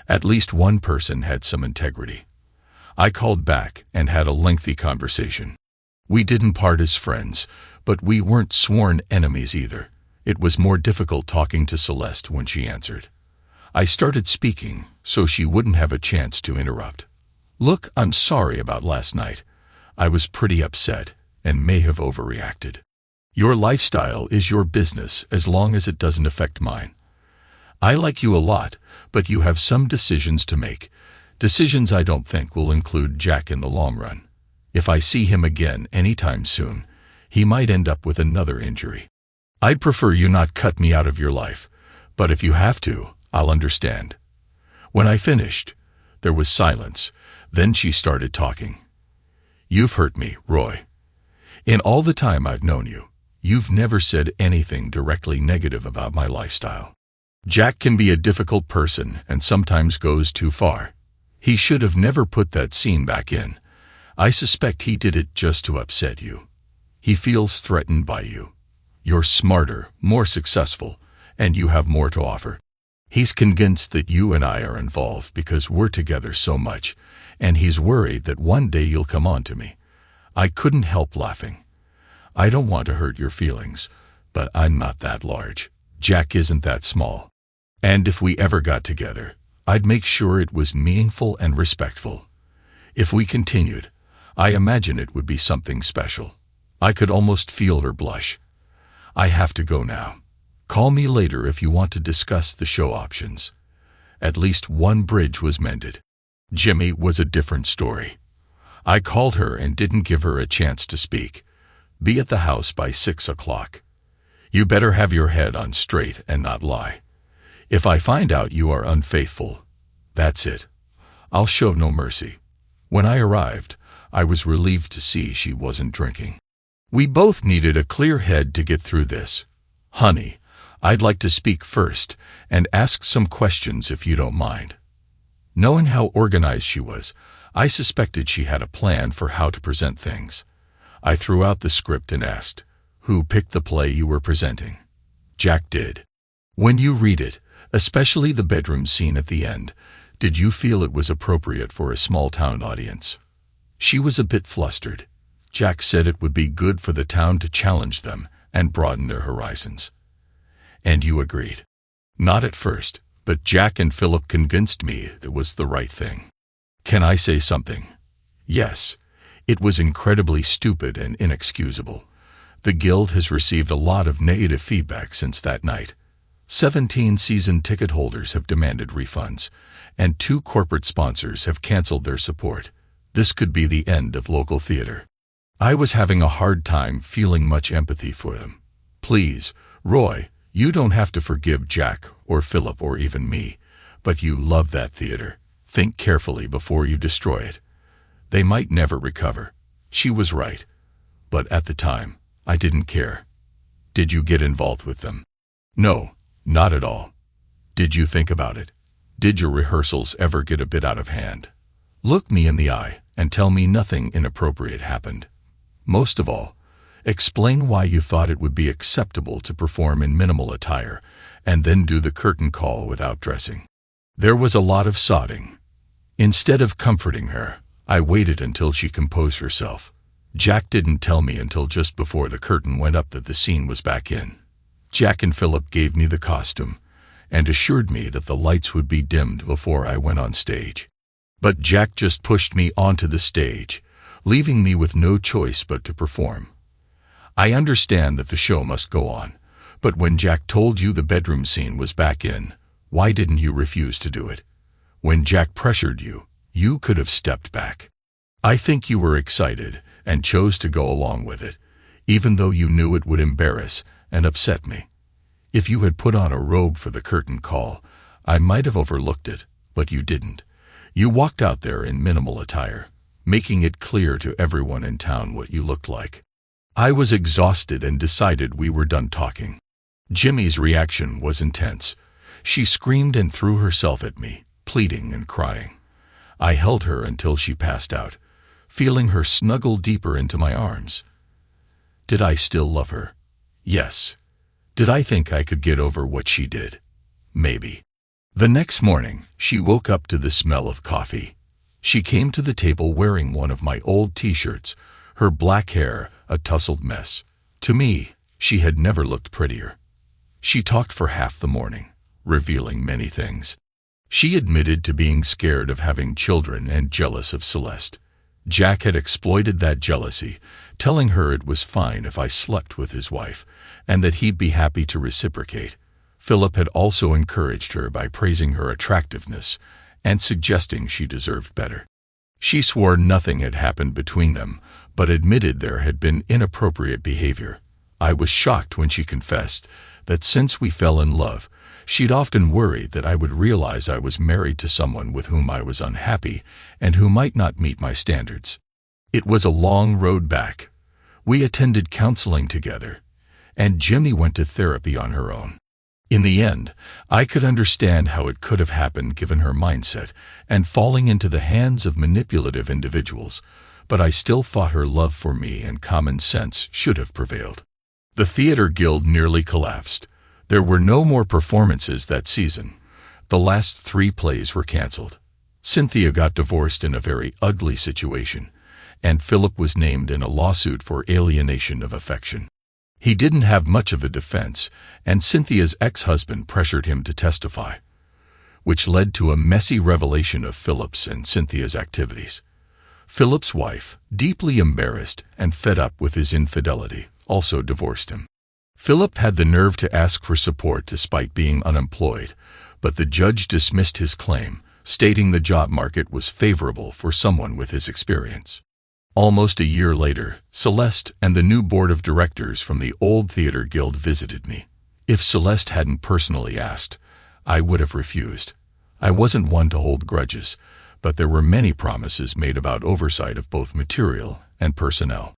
At least one person had some integrity. I called back and had a lengthy conversation. We didn't part as friends, but we weren't sworn enemies either. It was more difficult talking to Celeste when she answered. I started speaking so she wouldn't have a chance to interrupt. Look, I'm sorry about last night. I was pretty upset and may have overreacted. Your lifestyle is your business as long as it doesn't affect mine. I like you a lot, but you have some decisions to make. Decisions I don't think will include Jack in the long run. If I see him again anytime soon, he might end up with another injury. I'd prefer you not cut me out of your life, but if you have to, I'll understand. When I finished, there was silence. Then she started talking. You've hurt me, Roy. In all the time I've known you, you've never said anything directly negative about my lifestyle. Jack can be a difficult person and sometimes goes too far. He should have never put that scene back in. I suspect he did it just to upset you. He feels threatened by you. You're smarter, more successful, and you have more to offer. He's convinced that you and I are involved because we're together so much, and he's worried that one day you'll come on to me. I couldn't help laughing. I don't want to hurt your feelings, but I'm not that large. Jack isn't that small. And if we ever got together, I'd make sure it was meaningful and respectful. If we continued, I imagine it would be something special. I could almost feel her blush. I have to go now. Call me later if you want to discuss the show options. At least one bridge was mended. Jimmy was a different story. I called her and didn't give her a chance to speak. Be at the house by 6 o'clock. You better have your head on straight and not lie. If I find out you are unfaithful, that's it. I'll show no mercy." When I arrived, I was relieved to see she wasn't drinking. We both needed a clear head to get through this. "Honey, I'd like to speak first and ask some questions if you don't mind." Knowing how organized she was, I suspected she had a plan for how to present things. I threw out the script and asked, "Who picked the play you were presenting?" "Jack did." "When you read it, especially the bedroom scene at the end, did you feel it was appropriate for a small-town audience?" She was a bit flustered. Jack said it would be good for the town to challenge them and broaden their horizons. "And you agreed?" "Not at first, but Jack and Philip convinced me it was the right thing." "Can I say something?" "Yes. It was incredibly stupid and inexcusable. The Guild has received a lot of negative feedback since that night. 17 season ticket holders have demanded refunds, and 2 corporate sponsors have canceled their support. This could be the end of local theater. I was having a hard time feeling much empathy for them. Please, Roy, you don't have to forgive Jack or Philip or even me, but you love that theater. Think carefully before you destroy it. They might never recover." She was right. But at the time, I didn't care. "Did you get involved with them?" "No, not at all." "Did you think about it? Did your rehearsals ever get a bit out of hand? Look me in the eye and tell me nothing inappropriate happened. Most of all, explain why you thought it would be acceptable to perform in minimal attire and then do the curtain call without dressing." There was a lot of sobbing. Instead of comforting her, I waited until she composed herself. Jack didn't tell me until just before the curtain went up that the scene was back in. Jack and Philip gave me the costume and assured me that the lights would be dimmed before I went on stage. But Jack just pushed me onto the stage, leaving me with no choice but to perform. I understand that the show must go on, but when Jack told you the bedroom scene was back in, why didn't you refuse to do it? When Jack pressured you, you could have stepped back. I think you were excited and chose to go along with it, even though you knew it would embarrass and upset me. If you had put on a robe for the curtain call, I might have overlooked it, but you didn't. You walked out there in minimal attire, making it clear to everyone in town what you looked like. I was exhausted and decided we were done talking. Jimmy's reaction was intense. She screamed and threw herself at me, pleading and crying. I held her until she passed out, feeling her snuggle deeper into my arms. Did I still love her? Yes. Did I think I could get over what she did? Maybe. The next morning, she woke up to the smell of coffee. She came to the table wearing one of my old t-shirts, her black hair a tousled mess. To me, she had never looked prettier. She talked for half the morning, revealing many things. She admitted to being scared of having children and jealous of Celeste. Jack had exploited that jealousy, telling her it was fine if I slept with his wife, and that he'd be happy to reciprocate. Philip had also encouraged her by praising her attractiveness and suggesting she deserved better. She swore nothing had happened between them, but admitted there had been inappropriate behavior. I was shocked when she confessed that since we fell in love, she'd often worried that I would realize I was married to someone with whom I was unhappy and who might not meet my standards. It was a long road back. We attended counseling together, and Jimmy went to therapy on her own. In the end, I could understand how it could have happened given her mindset and falling into the hands of manipulative individuals, but I still thought her love for me and common sense should have prevailed. The theater guild nearly collapsed. There were no more performances that season. The last 3 plays were canceled. Cynthia got divorced in a very ugly situation, and Philip was named in a lawsuit for alienation of affection. He didn't have much of a defense, and Cynthia's ex-husband pressured him to testify, which led to a messy revelation of Philip's and Cynthia's activities. Philip's wife, deeply embarrassed and fed up with his infidelity, also divorced him. Philip had the nerve to ask for support despite being unemployed, but the judge dismissed his claim, stating the job market was favorable for someone with his experience. Almost a year later, Celeste and the new board of directors from the old theater guild visited me. If Celeste hadn't personally asked, I would have refused. I wasn't one to hold grudges, but there were many promises made about oversight of both material and personnel.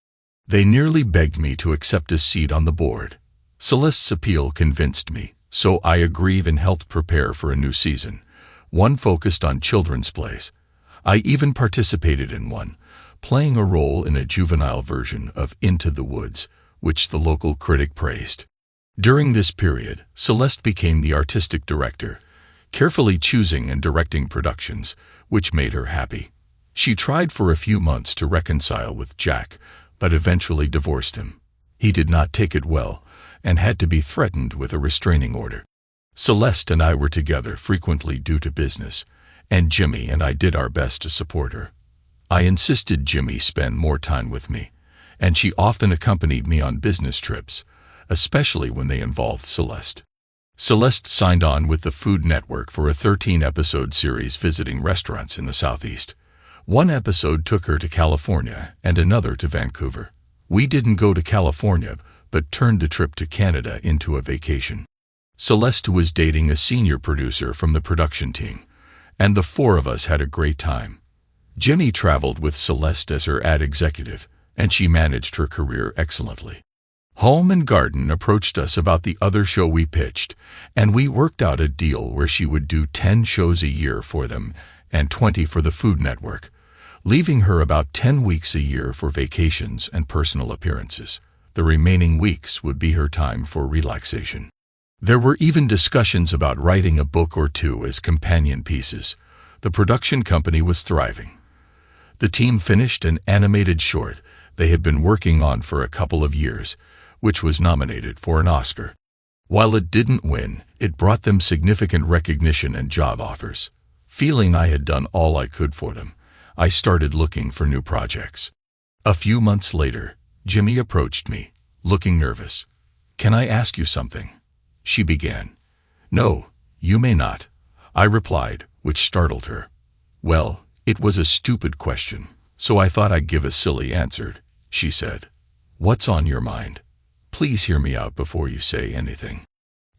They nearly begged me to accept a seat on the board. Celeste's appeal convinced me, so I agreed and helped prepare for a new season, one focused on children's plays. I even participated in one, playing a role in a juvenile version of Into the Woods, which the local critic praised. During this period, Celeste became the artistic director, carefully choosing and directing productions, which made her happy. She tried for a few months to reconcile with Jack, but eventually divorced him. He did not take it well, and had to be threatened with a restraining order. Celeste and I were together frequently due to business, and Jimmy and I did our best to support her. I insisted Jimmy spend more time with me, and she often accompanied me on business trips, especially when they involved Celeste. Celeste signed on with the Food Network for a 13-episode series visiting restaurants in the Southeast. One episode took her to California and another to Vancouver. We didn't go to California, but turned the trip to Canada into a vacation. Celeste was dating a senior producer from the production team, and the four of us had a great time. Jimmy traveled with Celeste as her ad executive, and she managed her career excellently. Home and Garden approached us about the other show we pitched, and we worked out a deal where she would do 10 shows a year for them and 20 for the Food Network, leaving her about 10 weeks a year for vacations and personal appearances. The remaining weeks would be her time for relaxation. There were even discussions about writing a book or two as companion pieces. The production company was thriving. The team finished an animated short they had been working on for a couple of years, which was nominated for an Oscar. While it didn't win, it brought them significant recognition and job offers. Feeling I had done all I could for them, I started looking for new projects. A few months later, Jimmy approached me, looking nervous. "Can I ask you something?" she began. "No, you may not," I replied, which startled her. "Well, it was a stupid question, so I thought I'd give a silly answer," she said. "What's on your mind? Please hear me out before you say anything."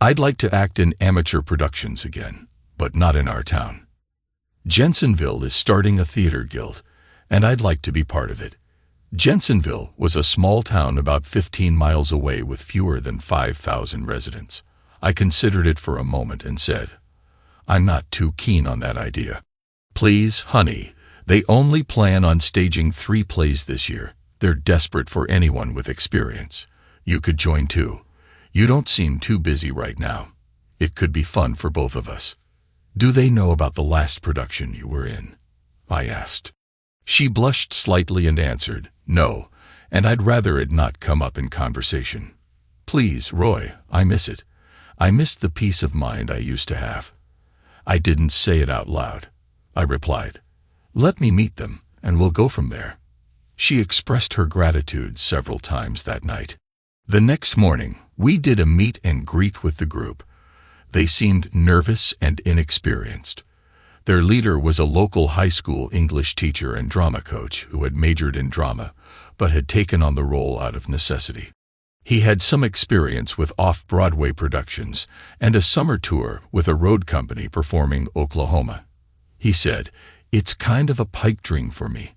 "I'd like to act in amateur productions again, but not in our town. Jensenville is starting a theater guild, and I'd like to be part of it." Jensenville was a small town about 15 miles away with fewer than 5,000 residents. I considered it for a moment and said, "I'm not too keen on that idea." "Please, honey, they only plan on staging 3 plays this year. They're desperate for anyone with experience. You could join too. You don't seem too busy right now. It could be fun for both of us." "Do they know about the last production you were in?" I asked. She blushed slightly and answered, "No, and I'd rather it not come up in conversation." "Please, Roy, I miss it. I miss the peace of mind I used to have." I didn't say it out loud. I replied, "Let me meet them, and we'll go from there." She expressed her gratitude several times that night. The next morning, we did a meet and greet with the group. They seemed nervous and inexperienced. Their leader was a local high school English teacher and drama coach who had majored in drama, but had taken on the role out of necessity. He had some experience with off-Broadway productions and a summer tour with a road company performing Oklahoma. He said, "It's kind of a pipe dream for me.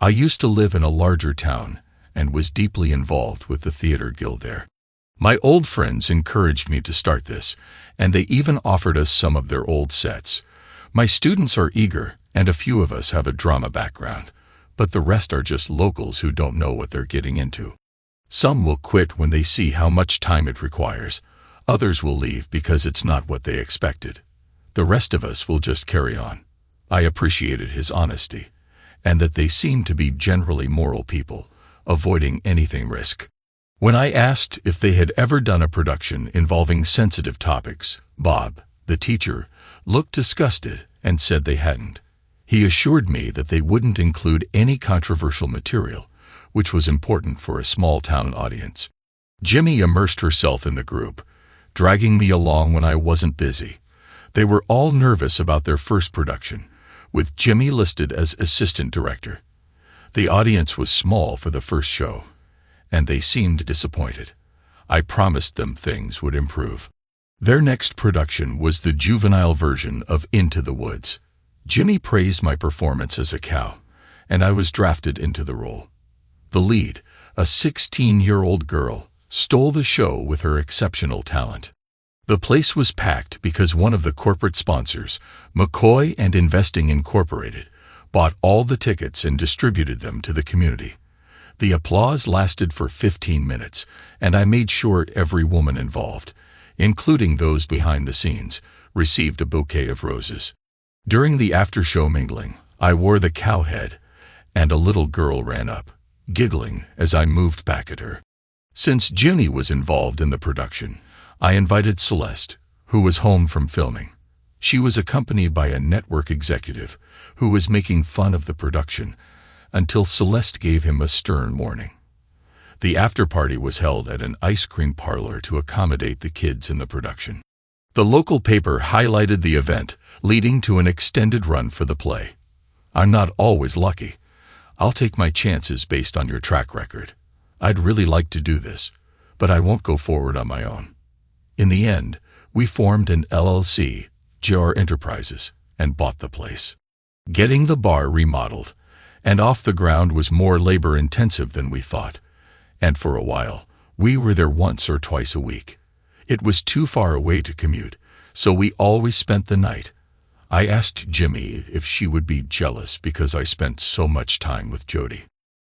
I used to live in a larger town and was deeply involved with the theater guild there. My old friends encouraged me to start this, and they even offered us some of their old sets. My students are eager, and a few of us have a drama background, but the rest are just locals who don't know what they're getting into. Some will quit when they see how much time it requires. Others will leave because it's not what they expected. The rest of us will just carry on." I appreciated his honesty, and that they seemed to be generally moral people, avoiding anything risk. When I asked if they had ever done a production involving sensitive topics, Bob, the teacher, looked disgusted and said they hadn't. He assured me that they wouldn't include any controversial material, which was important for a small-town audience. Jimmy immersed herself in the group, dragging me along when I wasn't busy. They were all nervous about their first production, with Jimmy listed as assistant director. The audience was small for the first show, and they seemed disappointed. I promised them things would improve. Their next production was the juvenile version of Into the Woods. Jimmy praised my performance as a cow, and I was drafted into the role. The lead, a 16-year-old girl, stole the show with her exceptional talent. The place was packed because one of the corporate sponsors, McCoy and Investing Incorporated, bought all the tickets and distributed them to the community. The applause lasted for 15 minutes, and I made sure every woman involved, including those behind the scenes, received a bouquet of roses. During the after-show mingling, I wore the cow head, and a little girl ran up, giggling as I moved back at her. Since Junie was involved in the production, I invited Celeste, who was home from filming. She was accompanied by a network executive who was making fun of the production until Celeste gave him a stern warning. The after-party was held at an ice cream parlor to accommodate the kids in the production. The local paper highlighted the event, leading to an extended run for the play. I'm not always lucky. I'll take my chances based on your track record. I'd really like to do this, but I won't go forward on my own. In the end, we formed an LLC, JR Enterprises, and bought the place. Getting the bar remodeled and off the ground was more labor-intensive than we thought, and for a while, we were there once or twice a week. It was too far away to commute, so we always spent the night. I asked Jimmy if she would be jealous because I spent so much time with Jody.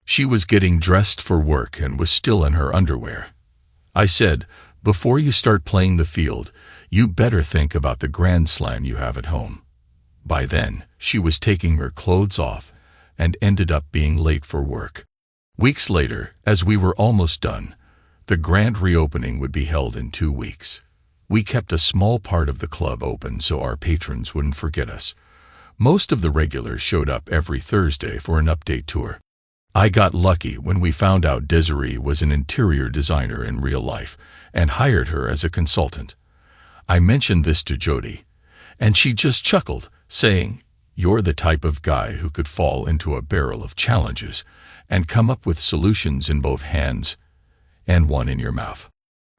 She was getting dressed for work and was still in her underwear. I said, "Before you start playing the field, you better think about the grand slam you have at home." By then, she was taking her clothes off and ended up being late for work. Weeks later, as we were almost done, the grand reopening would be held in 2 weeks. We kept a small part of the club open so our patrons wouldn't forget us. Most of the regulars showed up every Thursday for an update tour. I got lucky when we found out Desiree was an interior designer in real life and hired her as a consultant. I mentioned this to Jody, and she just chuckled, saying, "You're the type of guy who could fall into a barrel of challenges and come up with solutions in both hands and one in your mouth."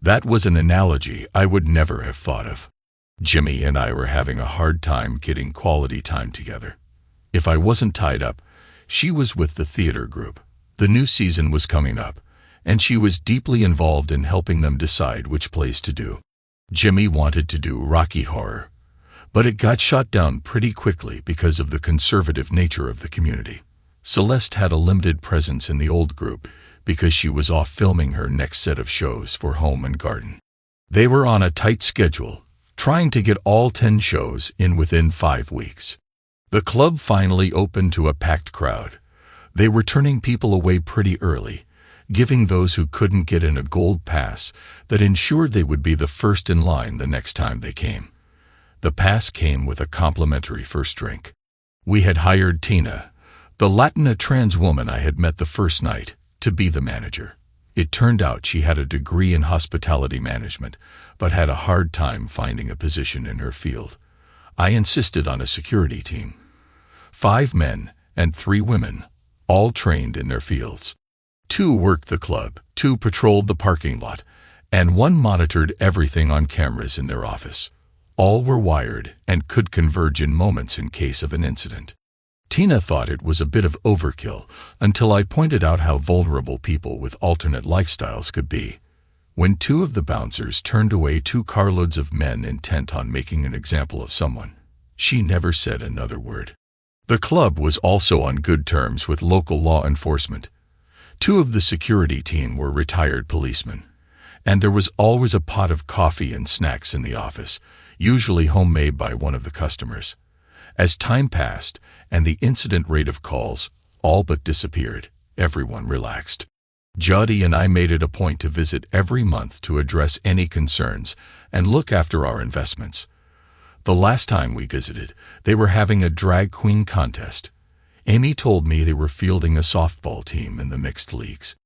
That was an analogy I would never have thought of. Jimmy and I were having a hard time getting quality time together. If I wasn't tied up, she was with the theater group. The new season was coming up, and she was deeply involved in helping them decide which plays to do. Jimmy wanted to do Rocky Horror, but it got shot down pretty quickly because of the conservative nature of the community. Celeste had a limited presence in the old group because she was off filming her next set of shows for Home and Garden. They were on a tight schedule, trying to get all 10 shows in within 5 weeks. The club finally opened to a packed crowd. They were turning people away pretty early, giving those who couldn't get in a gold pass that ensured they would be the first in line the next time they came. The pass came with a complimentary first drink. We had hired Tina, the Latina trans woman I had met the first night, to be the manager. It turned out she had a degree in hospitality management, but had a hard time finding a position in her field. I insisted on a security team. 5 men and 3 women, all trained in their fields. 2 worked the club, 2 patrolled the parking lot, and 1 monitored everything on cameras in their office. All were wired and could converge in moments in case of an incident. Tina thought it was a bit of overkill until I pointed out how vulnerable people with alternate lifestyles could be. When 2 of the bouncers turned away 2 carloads of men intent on making an example of someone, she never said another word. The club was also on good terms with local law enforcement. 2 of the security team were retired policemen, and there was always a pot of coffee and snacks in the office, usually homemade by one of the customers. As time passed and the incident rate of calls all but disappeared, everyone relaxed. Jody and I made it a point to visit every month to address any concerns and look after our investments. The last time we visited, they were having a drag queen contest. Amy told me they were fielding a softball team in the mixed leagues.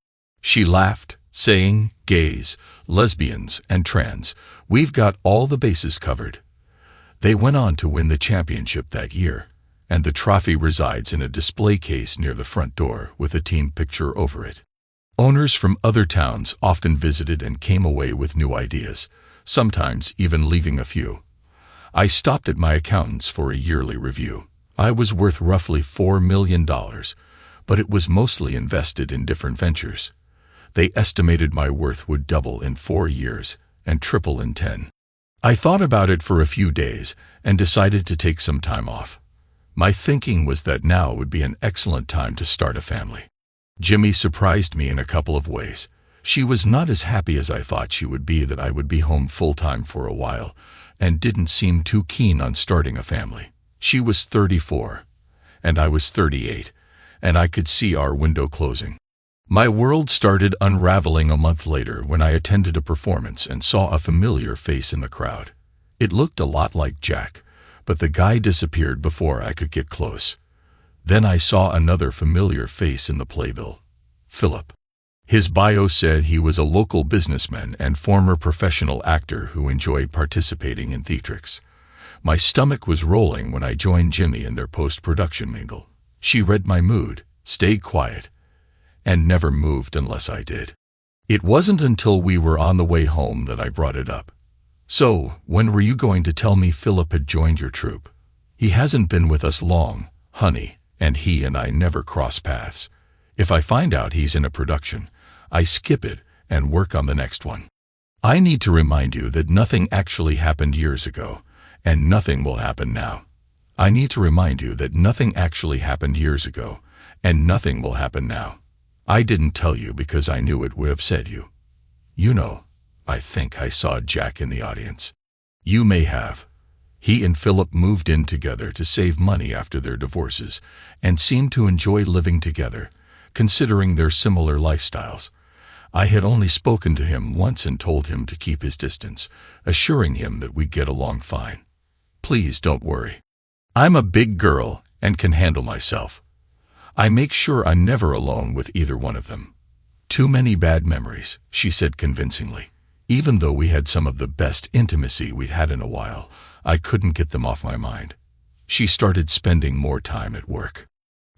She laughed, saying, "Gays, lesbians, and trans, we've got all the bases covered." They went on to win the championship that year, and the trophy resides in a display case near the front door with a team picture over it. Owners from other towns often visited and came away with new ideas, sometimes even leaving a few. I stopped at my accountant's for a yearly review. I was worth roughly $4 million, but it was mostly invested in different ventures. They estimated my worth would double in 4 years and triple in 10. I thought about it for a few days and decided to take some time off. My thinking was that now would be an excellent time to start a family. Jimmy surprised me in a couple of ways. She was not as happy as I thought she would be that I would be home full-time for a while, and didn't seem too keen on starting a family. She was 34, and I was 38, and I could see our window closing. My world started unraveling a month later when I attended a performance and saw a familiar face in the crowd. It looked a lot like Jack, but the guy disappeared before I could get close. Then I saw another familiar face in the playbill, Philip. His bio said he was a local businessman and former professional actor who enjoyed participating in theatrics. My stomach was rolling when I joined Jimmy in their post-production mingle. She read my mood, stayed quiet, and never moved unless I did. It wasn't until we were on the way home that I brought it up. "So, when were you going to tell me Philip had joined your troupe?" "He hasn't been with us long, honey, and he and I never cross paths. If I find out he's in a production, I skip it and work on the next one. I need to remind you that nothing actually happened years ago, and nothing will happen now. I need to remind you that nothing actually happened years ago, and nothing will happen now. I didn't tell you because I knew it would have said you. You know, I think I saw Jack in the audience. You may have. He and Philip moved in together to save money after their divorces and seemed to enjoy living together, considering their similar lifestyles. I had only spoken to him once and told him to keep his distance, assuring him that we'd get along fine. Please don't worry. I'm a big girl and can handle myself. I make sure I'm never alone with either one of them. Too many bad memories," she said convincingly. Even though we had some of the best intimacy we'd had in a while, I couldn't get them off my mind. She started spending more time at work.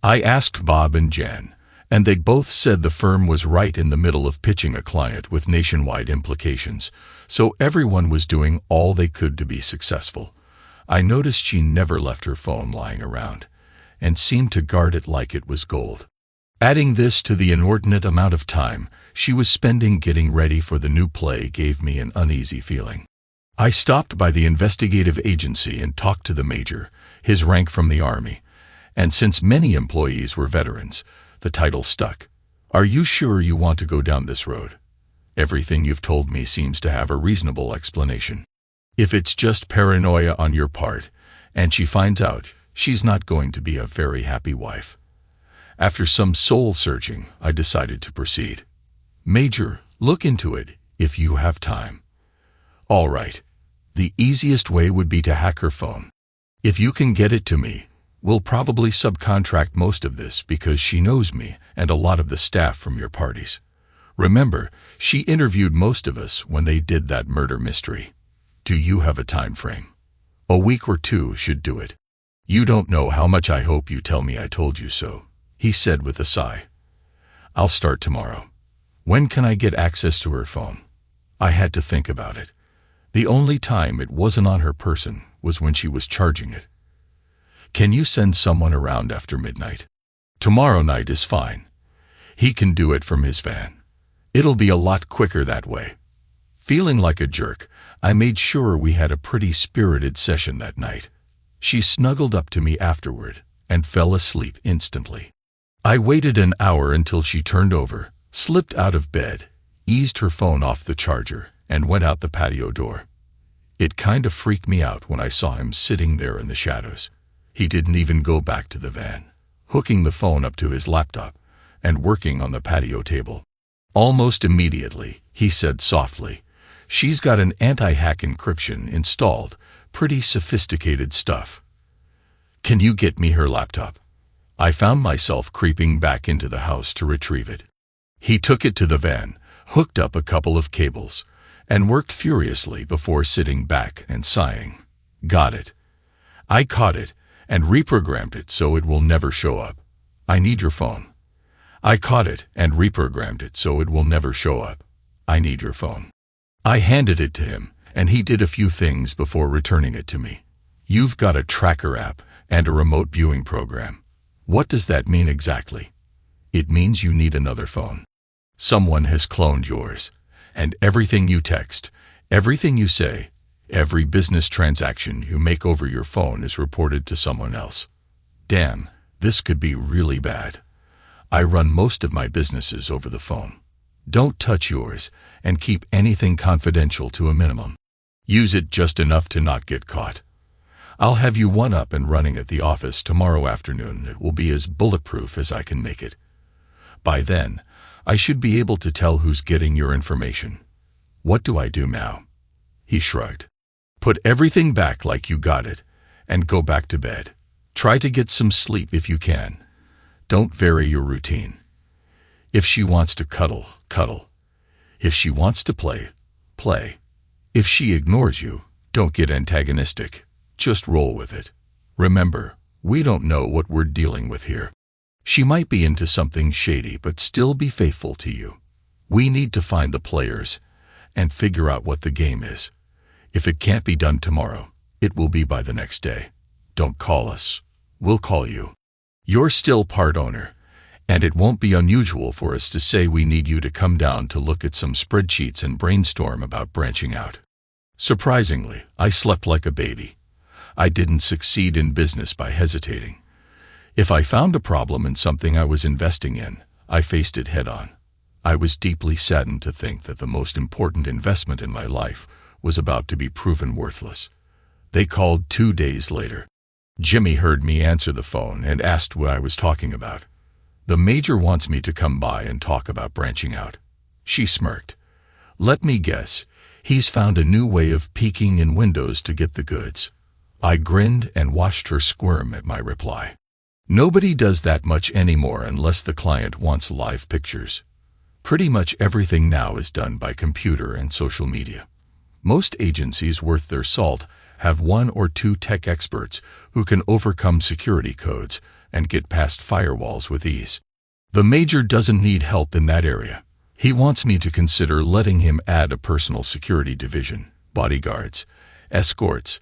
I asked Bob and Jen, and they both said the firm was right in the middle of pitching a client with nationwide implications, so everyone was doing all they could to be successful. I noticed she never left her phone lying around, and seemed to guard it like it was gold. Adding this to the inordinate amount of time she was spending getting ready for the new play gave me an uneasy feeling. I stopped by the investigative agency and talked to the major, his rank from the Army, and since many employees were veterans, the title stuck. "Are you sure you want to go down this road? Everything you've told me seems to have a reasonable explanation. If it's just paranoia on your part, and she finds out, she's not going to be a very happy wife." After some soul-searching, I decided to proceed. "Major, look into it, if you have time." "All right. The easiest way would be to hack her phone. If you can get it to me, we'll probably subcontract most of this because she knows me and a lot of the staff from your parties. Remember, she interviewed most of us when they did that murder mystery. Do you have a time frame? A week or 2 should do it." "You don't know how much I hope you tell me I told you so," he said with a sigh. "I'll start tomorrow. When can I get access to her phone?" I had to think about it. The only time it wasn't on her person was when she was charging it. "Can you send someone around after midnight?" "Tomorrow night is fine. He can do it from his van. It'll be a lot quicker that way." Feeling like a jerk, I made sure we had a pretty spirited session that night. She snuggled up to me afterward and fell asleep instantly. I waited an hour until she turned over, slipped out of bed, eased her phone off the charger, and went out the patio door. It kind of freaked me out when I saw him sitting there in the shadows. He didn't even go back to the van, hooking the phone up to his laptop and working on the patio table. Almost immediately, he said softly, "She's got an anti-hack encryption installed, pretty sophisticated stuff. Can you get me her laptop?" I found myself creeping back into the house to retrieve it. He took it to the van, hooked up a couple of cables, and worked furiously before sitting back and sighing. "Got it." I caught it, and reprogrammed it so it will never show up. I need your phone. I caught it and reprogrammed it so it will never show up. I need your phone. I handed it to him, and he did a few things before returning it to me. You've got a tracker app and a remote viewing program. What does that mean exactly? It means you need another phone. Someone has cloned yours, and everything you text, everything you say, every business transaction you make over your phone is reported to someone else. Damn, this could be really bad. I run most of my businesses over the phone. Don't touch yours, and keep anything confidential to a minimum. Use it just enough to not get caught. I'll have you one up and running at the office tomorrow afternoon. It will be as bulletproof as I can make it. By then, I should be able to tell who's getting your information. What do I do now? He shrugged. Put everything back like you got it, and go back to bed. Try to get some sleep if you can. Don't vary your routine. If she wants to cuddle, cuddle. If she wants to play, play. If she ignores you, don't get antagonistic. Just roll with it. Remember, we don't know what we're dealing with here. She might be into something shady but still be faithful to you. We need to find the players and figure out what the game is. If it can't be done tomorrow, it will be by the next day. Don't call us. We'll call you. You're still part owner, and it won't be unusual for us to say we need you to come down to look at some spreadsheets and brainstorm about branching out. Surprisingly, I slept like a baby. I didn't succeed in business by hesitating. If I found a problem in something I was investing in, I faced it head-on. I was deeply saddened to think that the most important investment in my life was about to be proven worthless. They called 2 days later. Jimmy heard me answer the phone and asked what I was talking about. The major wants me to come by and talk about branching out. She smirked. Let me guess, he's found a new way of peeking in windows to get the goods. I grinned and watched her squirm at my reply. Nobody does that much anymore unless the client wants live pictures. Pretty much everything now is done by computer and social media. Most agencies worth their salt have 1 or 2 tech experts who can overcome security codes and get past firewalls with ease. The major doesn't need help in that area. He wants me to consider letting him add a personal security division, bodyguards, escorts,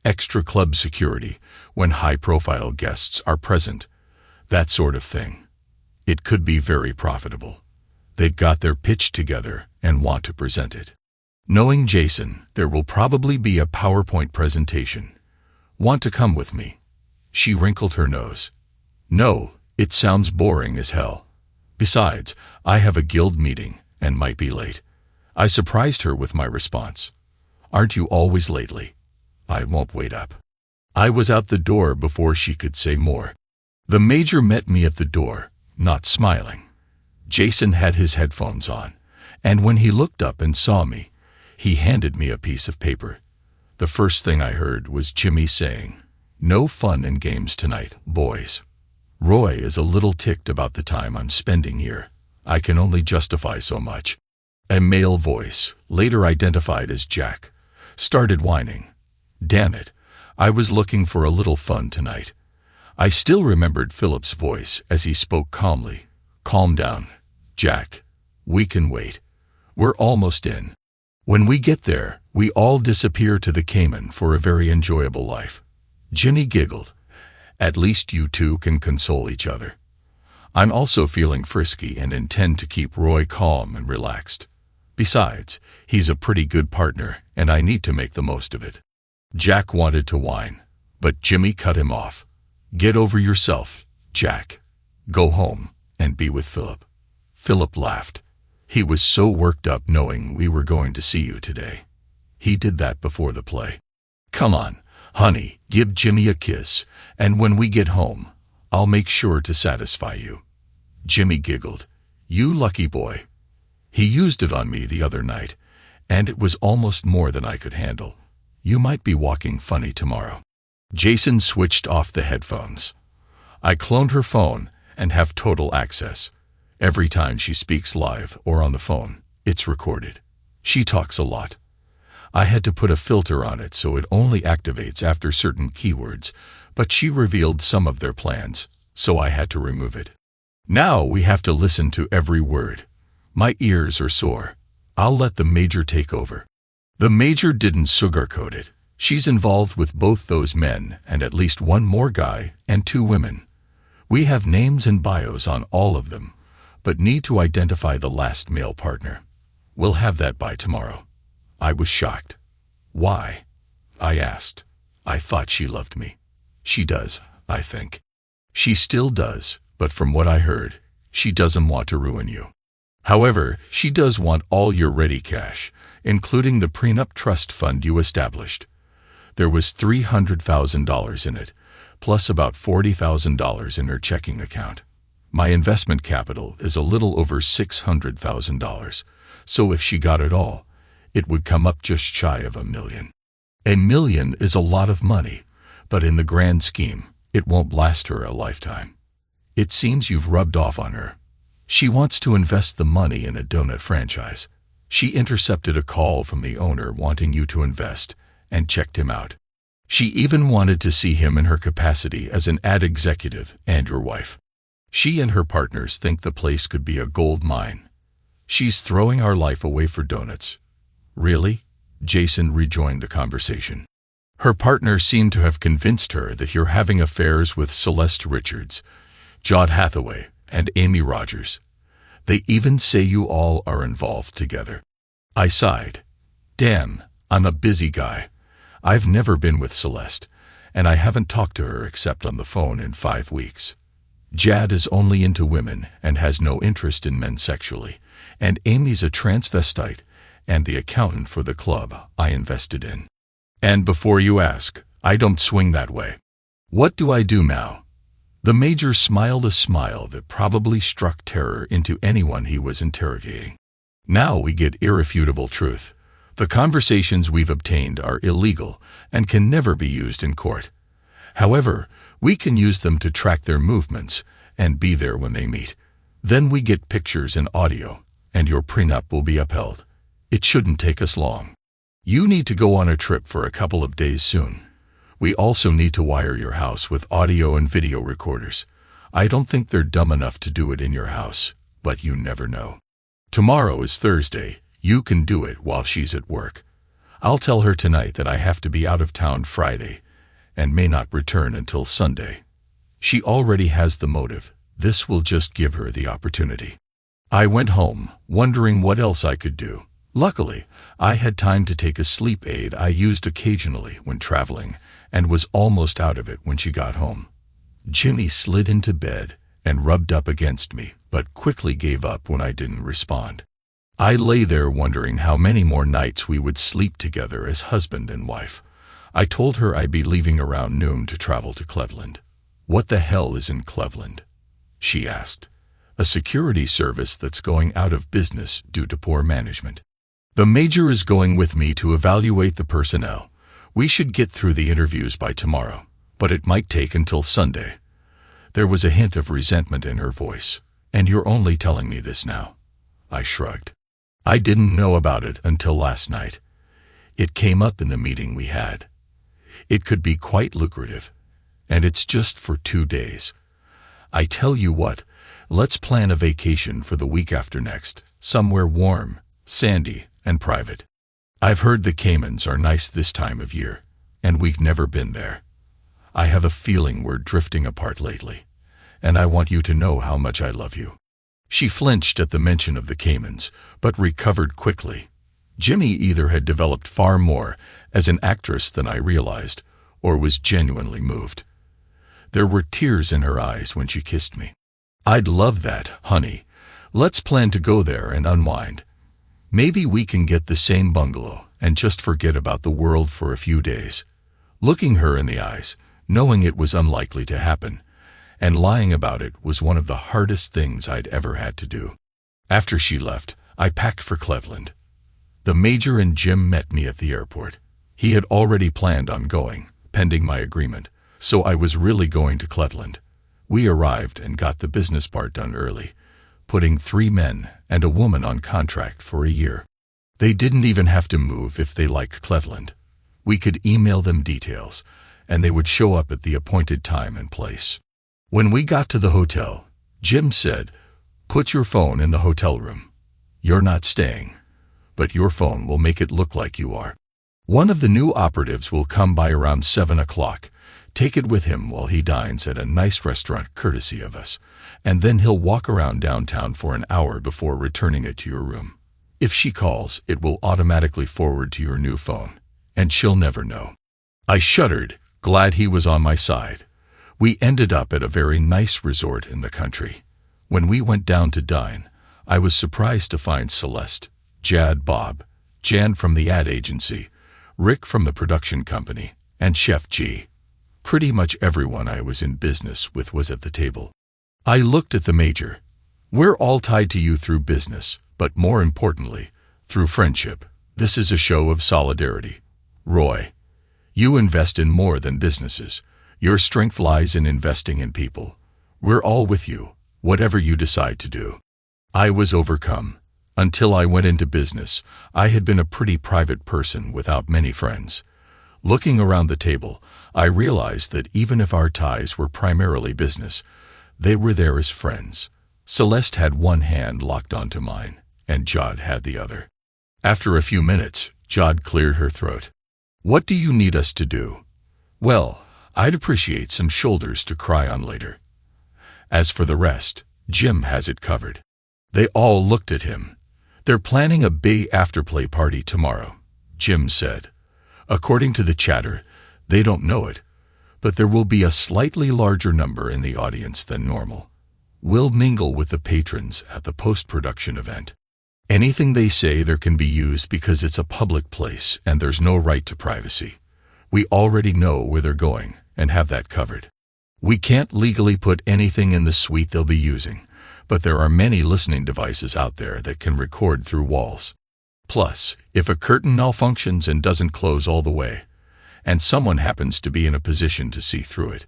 extra club security when high-profile guests are present, that sort of thing. It could be very profitable. They've got their pitch together and want to present it. Knowing Jason, there will probably be a PowerPoint presentation. Want to come with me? She wrinkled her nose. No, it sounds boring as hell. Besides, I have a guild meeting and might be late. I surprised her with my response. Aren't you always lately? I won't wait up. I was out the door before she could say more. The major met me at the door, not smiling. Jason had his headphones on, and when he looked up and saw me, he handed me a piece of paper. The first thing I heard was Jimmy saying, "No fun and games tonight, boys. Roy is a little ticked about the time I'm spending here. I can only justify so much." A male voice, later identified as Jack, started whining. Damn it, I was looking for a little fun tonight. I still remembered Philip's voice as he spoke calmly. Calm down, Jack. We can wait. We're almost in. When we get there, we all disappear to the Cayman for a very enjoyable life. Ginny giggled. At least you two can console each other. I'm also feeling frisky and intend to keep Roy calm and relaxed. Besides, he's a pretty good partner, and I need to make the most of it. Jack wanted to whine, but Jimmy cut him off. Get over yourself, Jack. Go home and be with Philip. Philip laughed. He was so worked up knowing we were going to see you today. He did that before the play. Come on, honey, give Jimmy a kiss, and when we get home, I'll make sure to satisfy you. Jimmy giggled. You lucky boy. He used it on me the other night, and it was almost more than I could handle. You might be walking funny tomorrow. Jason switched off the headphones. I cloned her phone and have total access. Every time she speaks live or on the phone, it's recorded. She talks a lot. I had to put a filter on it so it only activates after certain keywords, But she revealed some of their plans, so I had to remove it. Now we have to listen to every word. My ears are sore. I'll let the Major take over. The Major didn't sugarcoat it. She's involved with both those men and at least one more guy and 2 women. We have names and bios on all of them, but need to identify the last male partner. We'll have that by tomorrow. I was shocked. Why? I asked. I thought she loved me. She does, I think. She still does, but from what I heard, she doesn't want to ruin you. However, she does want all your ready cash, including the prenup trust fund you established. There was $300,000 in it, plus about $40,000 in her checking account. My investment capital is a little over $600,000, so if she got it all, it would come up just shy of $1 million. $1 million is a lot of money, but in the grand scheme, it won't last her a lifetime. It seems you've rubbed off on her. She wants to invest the money in a donut franchise. She intercepted a call from the owner wanting you to invest and checked him out. She even wanted to see him in her capacity as an ad executive and your wife. She and her partners think the place could be a gold mine. She's throwing our life away for donuts. Really? Jason rejoined the conversation. Her partner seemed to have convinced her that you're having affairs with Celeste Richards, Jod Hathaway, and Amy Rogers. They even say you all are involved together. I sighed. Damn, I'm a busy guy. I've never been with Celeste, and I haven't talked to her except on the phone in 5 weeks. Jad is only into women and has no interest in men sexually, and Amy's a transvestite and the accountant for the club I invested in. And before you ask, I don't swing that way. What do I do now? The Major smiled a smile that probably struck terror into anyone he was interrogating. Now we get irrefutable truth. The conversations we've obtained are illegal and can never be used in court. However, we can use them to track their movements and be there when they meet. Then we get pictures and audio, and your prenup will be upheld. It shouldn't take us long. You need to go on a trip for a couple of days soon. We also need to wire your house with audio and video recorders. I don't think they're dumb enough to do it in your house, but you never know. Tomorrow is Thursday. You can do it while she's at work. I'll tell her tonight that I have to be out of town Friday and may not return until Sunday. She already has the motive. This will just give her the opportunity. I went home, wondering what else I could do. Luckily, I had time to take a sleep aid I used occasionally when traveling and was almost out of it when she got home. Jimmy slid into bed and rubbed up against me, but quickly gave up when I didn't respond. I lay there wondering how many more nights we would sleep together as husband and wife. I told her I'd be leaving around noon to travel to Cleveland. What the hell is in Cleveland? She asked. A security service that's going out of business due to poor management. The Major is going with me to evaluate the personnel. We should get through the interviews by tomorrow, but it might take until Sunday. There was a hint of resentment in her voice. And you're only telling me this now? I shrugged. I didn't know about it until last night. It came up in the meeting we had. It could be quite lucrative, and it's just for 2 days. I tell you what, let's plan a vacation for the week after next, somewhere warm, sandy, and private. I've heard the Caymans are nice this time of year, and we've never been there. I have a feeling we're drifting apart lately, and I want you to know how much I love you. She flinched at the mention of the Caymans, but recovered quickly. Jimmy either had developed far more as an actress than I realized, or was genuinely moved. There were tears in her eyes when she kissed me. I'd love that, honey. Let's plan to go there and unwind. Maybe we can get the same bungalow and just forget about the world for a few days. Looking her in the eyes, knowing it was unlikely to happen, and lying about it was one of the hardest things I'd ever had to do. After she left, I packed for Cleveland. The Major and Jim met me at the airport. He had already planned on going, pending my agreement, so I was really going to Cleveland. We arrived and got the business part done early, putting 3 men and a woman on contract for a year. They didn't even have to move if they liked Cleveland. We could email them details, and they would show up at the appointed time and place. When we got to the hotel, Jim said, "Put your phone in the hotel room. You're not staying, but your phone will make it look like you are. One of the new operatives will come by around 7 o'clock. Take it with him while he dines at a nice restaurant courtesy of us, and then he'll walk around downtown for an hour before returning it to your room. If she calls, it will automatically forward to your new phone, and she'll never know." I shuddered, glad he was on my side. We ended up at a very nice resort in the country. When we went down to dine, I was surprised to find Celeste, Jad, Bob, Jan from the ad agency, Rick from the production company, and Chef G. Pretty much everyone I was in business with was at the table. I looked at the major. "We're all tied to you through business, but more importantly, through friendship. This is a show of solidarity. Roy, you invest in more than businesses. Your strength lies in investing in people. We're all with you, whatever you decide to do." I was overcome. Until I went into business, I had been a pretty private person without many friends. Looking around the table, I realized that even if our ties were primarily business, they were there as friends. Celeste had one hand locked onto mine, and Jod had the other. After a few minutes, Jod cleared her throat. "What do you need us to do?" "Well, I'd appreciate some shoulders to cry on later. As for the rest, Jim has it covered." They all looked at him. "They're planning a big after-play party tomorrow," Jim said. "According to the chatter, they don't know it, but there will be a slightly larger number in the audience than normal. We'll mingle with the patrons at the post-production event. Anything they say there can be used because it's a public place and there's no right to privacy. We already know where they're going and have that covered. We can't legally put anything in the suite they'll be using, but there are many listening devices out there that can record through walls. Plus, if a curtain malfunctions and doesn't close all the way, and someone happens to be in a position to see through it,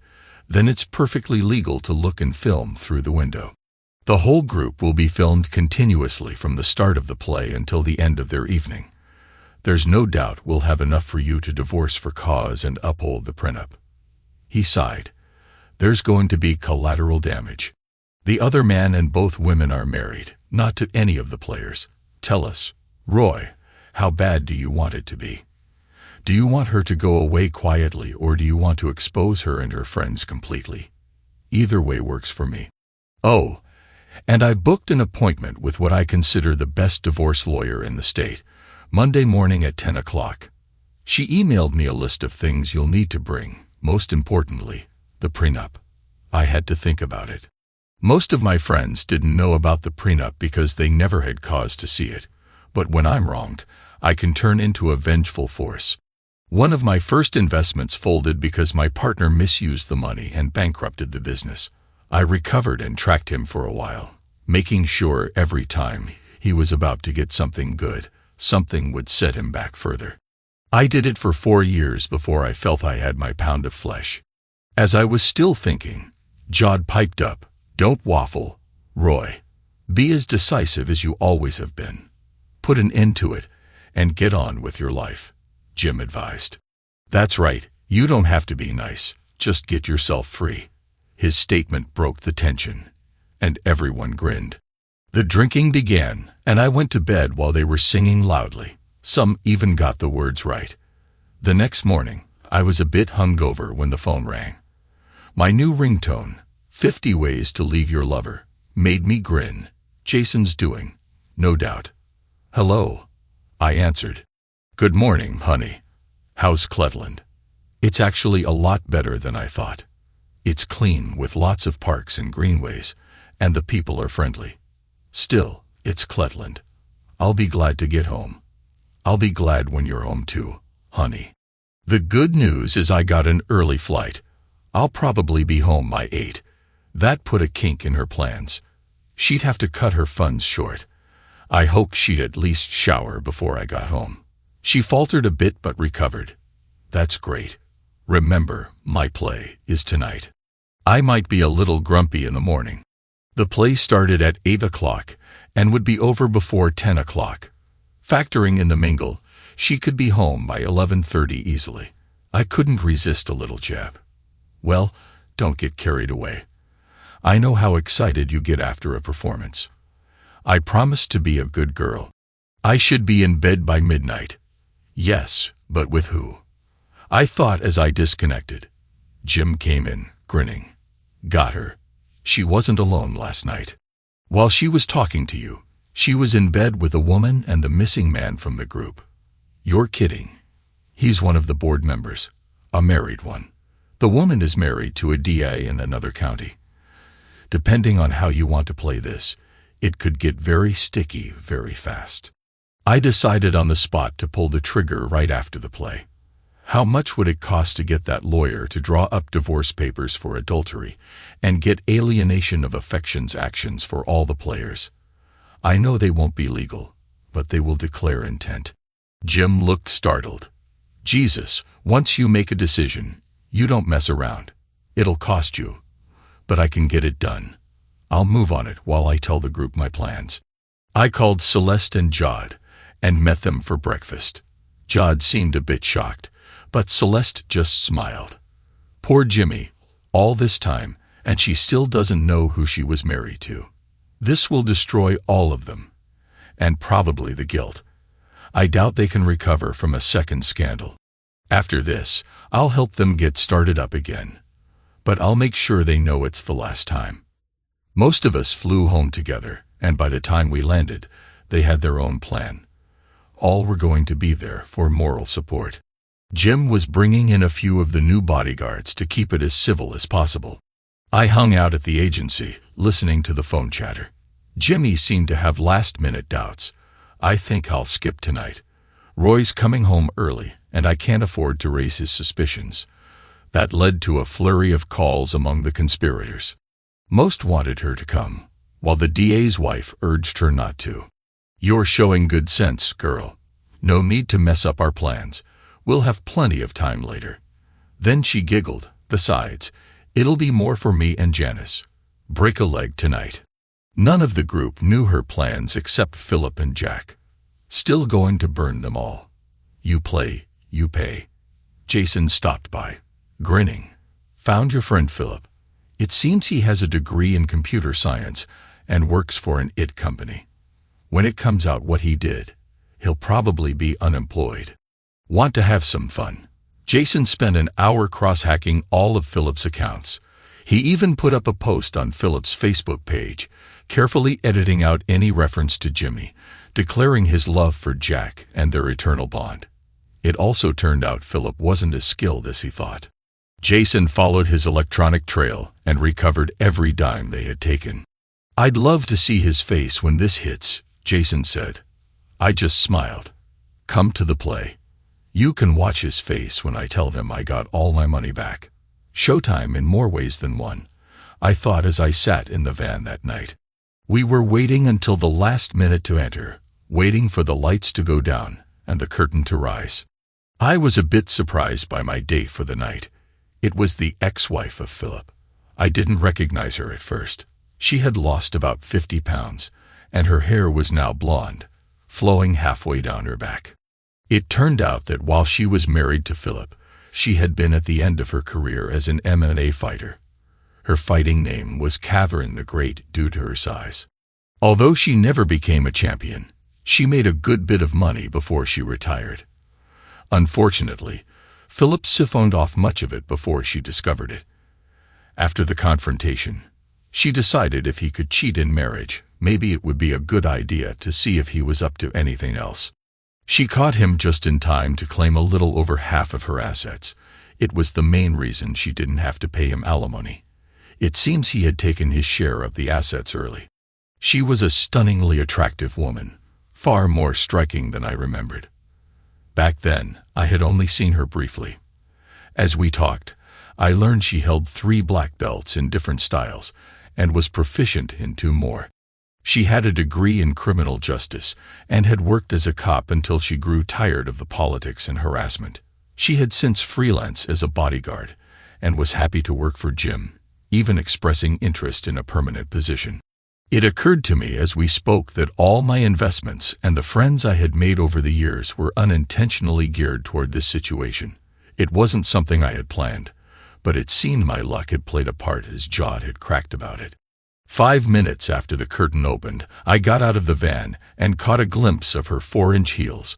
then it's perfectly legal to look and film through the window. The whole group will be filmed continuously from the start of the play until the end of their evening. There's no doubt we'll have enough for you to divorce for cause and uphold the prenup." He sighed. "There's going to be collateral damage. The other man and both women are married, not to any of the players. Tell us, Roy, how bad do you want it to be? Do you want her to go away quietly, or do you want to expose her and her friends completely? Either way works for me. Oh, and I've booked an appointment with what I consider the best divorce lawyer in the state, Monday morning at 10 o'clock. She emailed me a list of things you'll need to bring, most importantly, the prenup." I had to think about it. Most of my friends didn't know about the prenup because they never had cause to see it, but when I'm wronged, I can turn into a vengeful force. One of my first investments folded because my partner misused the money and bankrupted the business. I recovered and tracked him for a while, making sure every time he was about to get something good, something would set him back further. I did it for 4 years before I felt I had my pound of flesh. As I was still thinking, Jod piped up, "Don't waffle, Roy. Be as decisive as you always have been. Put an end to it and get on with your life," Jim advised. "That's right, you don't have to be nice, just get yourself free." His statement broke the tension, and everyone grinned. The drinking began, and I went to bed while they were singing loudly. Some even got the words right. The next morning, I was a bit hungover when the phone rang. My new ringtone, 50 Ways to Leave Your Lover, made me grin. Jason's doing, no doubt. "Hello," I answered. "Good morning, honey. How's Cleveland?" "It's actually a lot better than I thought. It's clean with lots of parks and greenways, and the people are friendly. Still, it's Cleveland. I'll be glad to get home. I'll be glad when you're home too, honey. The good news is I got an early flight. I'll probably be home by 8. That put a kink in her plans. She'd have to cut her funds short. I hoped she'd at least shower before I got home. She faltered a bit but recovered. "That's great. Remember, my play is tonight." I might be a little grumpy in the morning. The play started at 8 o'clock and would be over before 10 o'clock. Factoring in the mingle, she could be home by 11:30 easily. I couldn't resist a little jab. Well, don't get carried away. I know how excited you get after a performance. I promised to be a good girl. I should be in bed by midnight. Yes, but with who? I thought as I disconnected. Jim came in, grinning. Got her. She wasn't alone last night. While she was talking to you, she was in bed with a woman and the missing man from the group. You're kidding. He's one of the board members, a married one. The woman is married to a DA in another county. Depending on how you want to play this, it could get very sticky very fast. I decided on the spot to pull the trigger right after the play. How much would it cost to get that lawyer to draw up divorce papers for adultery and get alienation of affections actions for all the players? I know they won't be legal, but they will declare intent. Jim looked startled. Jesus, once you make a decision, you don't mess around. It'll cost you. But I can get it done. I'll move on it while I tell the group my plans. I called Celeste and Jod and met them for breakfast. Jod seemed a bit shocked, but Celeste just smiled. Poor Jimmy, all this time, and she still doesn't know who she was married to. This will destroy all of them, and probably the guilt. I doubt they can recover from a second scandal. After this, I'll help them get started up again. But I'll make sure they know it's the last time. Most of us flew home together, and by the time we landed, they had their own plan. All were going to be there for moral support. Jim was bringing in a few of the new bodyguards to keep it as civil as possible. I hung out at the agency, listening to the phone chatter. Jimmy seemed to have last-minute doubts. I think I'll skip tonight. Roy's coming home early, and I can't afford to raise his suspicions. That led to a flurry of calls among the conspirators. Most wanted her to come, while the DA's wife urged her not to. You're showing good sense, girl. No need to mess up our plans. We'll have plenty of time later. Then she giggled. Besides, it'll be more for me and Janice. Break a leg tonight. None of the group knew her plans except Philip and Jack. Still going to burn them all. You play, you pay. Jason stopped by, grinning. Found your friend Philip. It seems he has a degree in computer science and works for an IT company. When it comes out what he did, he'll probably be unemployed. Want to have some fun? Jason spent an hour cross-hacking all of Philip's accounts. He even put up a post on Philip's Facebook page, carefully editing out any reference to Jimmy, declaring his love for Jack and their eternal bond. It also turned out Philip wasn't as skilled as he thought. Jason followed his electronic trail and recovered every dime they had taken. I'd love to see his face when this hits, Jason said. I just smiled. Come to the play. You can watch his face when I tell them I got all my money back. Showtime in more ways than one, I thought as I sat in the van that night. We were waiting until the last minute to enter, waiting for the lights to go down and the curtain to rise. I was a bit surprised by my date for the night. It was the ex-wife of Philip. I didn't recognize her at first. She had lost about 50 pounds, and her hair was now blonde, flowing halfway down her back. It turned out that while she was married to Philip, she had been at the end of her career as an MMA fighter. Her fighting name was Catherine the Great due to her size. Although she never became a champion, she made a good bit of money before she retired. Unfortunately, Philip siphoned off much of it before she discovered it. After the confrontation, she decided if he could cheat in marriage, maybe it would be a good idea to see if he was up to anything else. She caught him just in time to claim a little over half of her assets. It was the main reason she didn't have to pay him alimony. It seems he had taken his share of the assets early. She was a stunningly attractive woman, far more striking than I remembered. Back then, I had only seen her briefly. As we talked, I learned she held 3 black belts in different styles and was proficient in 2 more. She had a degree in criminal justice and had worked as a cop until she grew tired of the politics and harassment. She had since freelanced as a bodyguard and was happy to work for Jim, even expressing interest in a permanent position. It occurred to me as we spoke that all my investments and the friends I had made over the years were unintentionally geared toward this situation. It wasn't something I had planned, but it seemed my luck had played a part as Jod had cracked about it. 5 minutes after the curtain opened, I got out of the van and caught a glimpse of her 4-inch heels.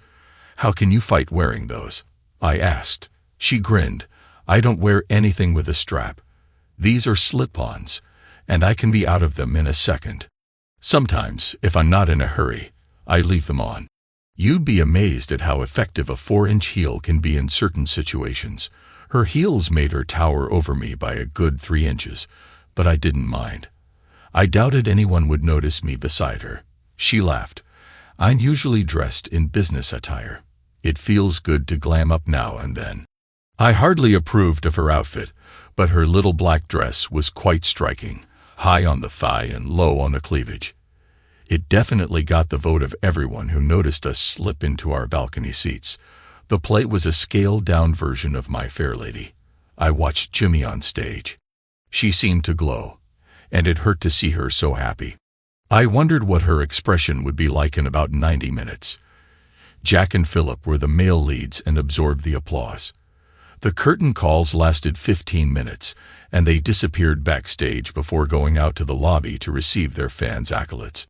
"How can you fight wearing those?" I asked. She grinned. "I don't wear anything with a strap. These are slip-ons, and I can be out of them in a second. Sometimes, if I'm not in a hurry, I leave them on." You'd be amazed at how effective a 4-inch heel can be in certain situations. Her heels made her tower over me by a good 3 inches, but I didn't mind. I doubted anyone would notice me beside her. She laughed. "I'm usually dressed in business attire. It feels good to glam up now and then." I hardly approved of her outfit, but her little black dress was quite striking, high on the thigh and low on the cleavage. It definitely got the vote of everyone who noticed us slip into our balcony seats. The play was a scaled-down version of My Fair Lady. I watched Jimmy on stage. She seemed to glow, and it hurt to see her so happy. I wondered what her expression would be like in about 90 minutes. Jack and Philip were the male leads and absorbed the applause. The curtain calls lasted 15 minutes, and they disappeared backstage before going out to the lobby to receive their fans' accolades.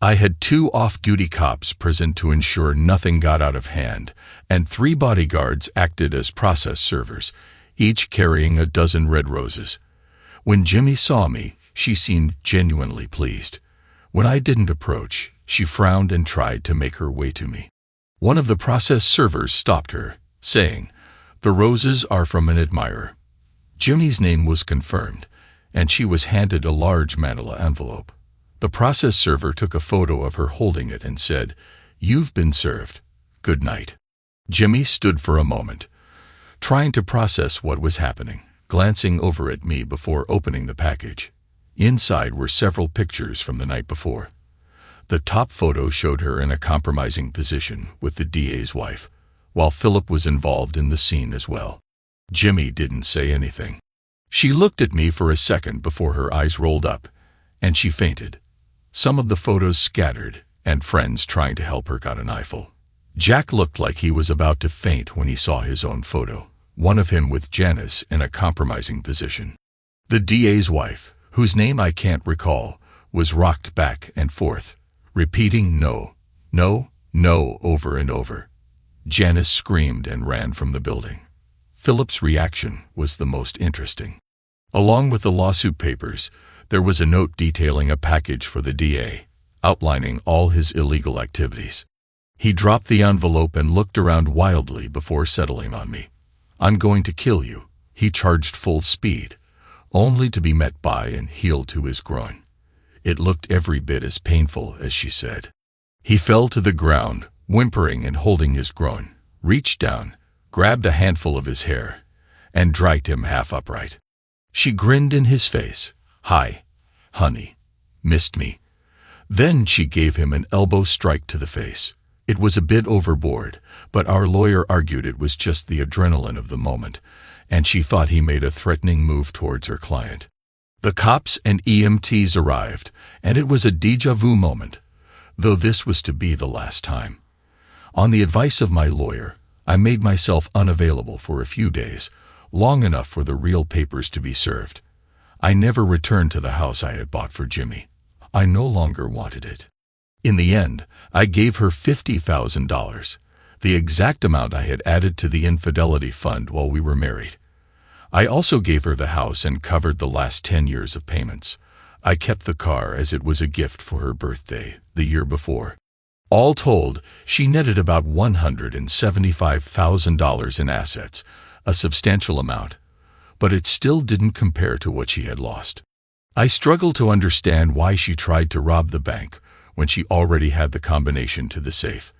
I had 2 off-duty cops present to ensure nothing got out of hand, and 3 bodyguards acted as process servers, each carrying a dozen red roses. When Jimmy saw me, she seemed genuinely pleased. When I didn't approach, she frowned and tried to make her way to me. One of the process servers stopped her, saying, "The roses are from an admirer." Jimmy's name was confirmed, and she was handed a large manila envelope. The process server took a photo of her holding it and said, "You've been served. Good night." Jimmy stood for a moment, trying to process what was happening, glancing over at me before opening the package. Inside were several pictures from the night before. The top photo showed her in a compromising position with the DA's wife, while Philip was involved in the scene as well. Jimmy didn't say anything. She looked at me for a second before her eyes rolled up, and she fainted. Some of the photos scattered, and friends trying to help her got an eyeful. Jack looked like he was about to faint when he saw his own photo, one of him with Janice in a compromising position. The DA's wife, whose name I can't recall, was rocked back and forth, repeating "no, no, no" over and over. Janice screamed and ran from the building. Philip's reaction was the most interesting. Along with the lawsuit papers, there was a note detailing a package for the DA, outlining all his illegal activities. He dropped the envelope and looked around wildly before settling on me. "I'm going to kill you." He charged full speed, only to be met by and heeled to his groin. It looked every bit as painful as she said. He fell to the ground, whimpering and holding his groin, reached down, grabbed a handful of his hair, and dragged him half upright. She grinned in his face. "Hi, honey. Missed me?" Then she gave him an elbow strike to the face. It was a bit overboard, but our lawyer argued it was just the adrenaline of the moment, and she thought he made a threatening move towards her client. The cops and EMTs arrived, and it was a déjà vu moment, though this was to be the last time. On the advice of my lawyer, I made myself unavailable for a few days, long enough for the real papers to be served. I never returned to the house I had bought for Jimmy. I no longer wanted it. In the end, I gave her $50,000, the exact amount I had added to the infidelity fund while we were married. I also gave her the house and covered the last 10 years of payments. I kept the car as it was a gift for her birthday the year before. All told, she netted about $175,000 in assets, a substantial amount, but it still didn't compare to what she had lost. I struggled to understand why she tried to rob the bank when she already had the combination to the safe.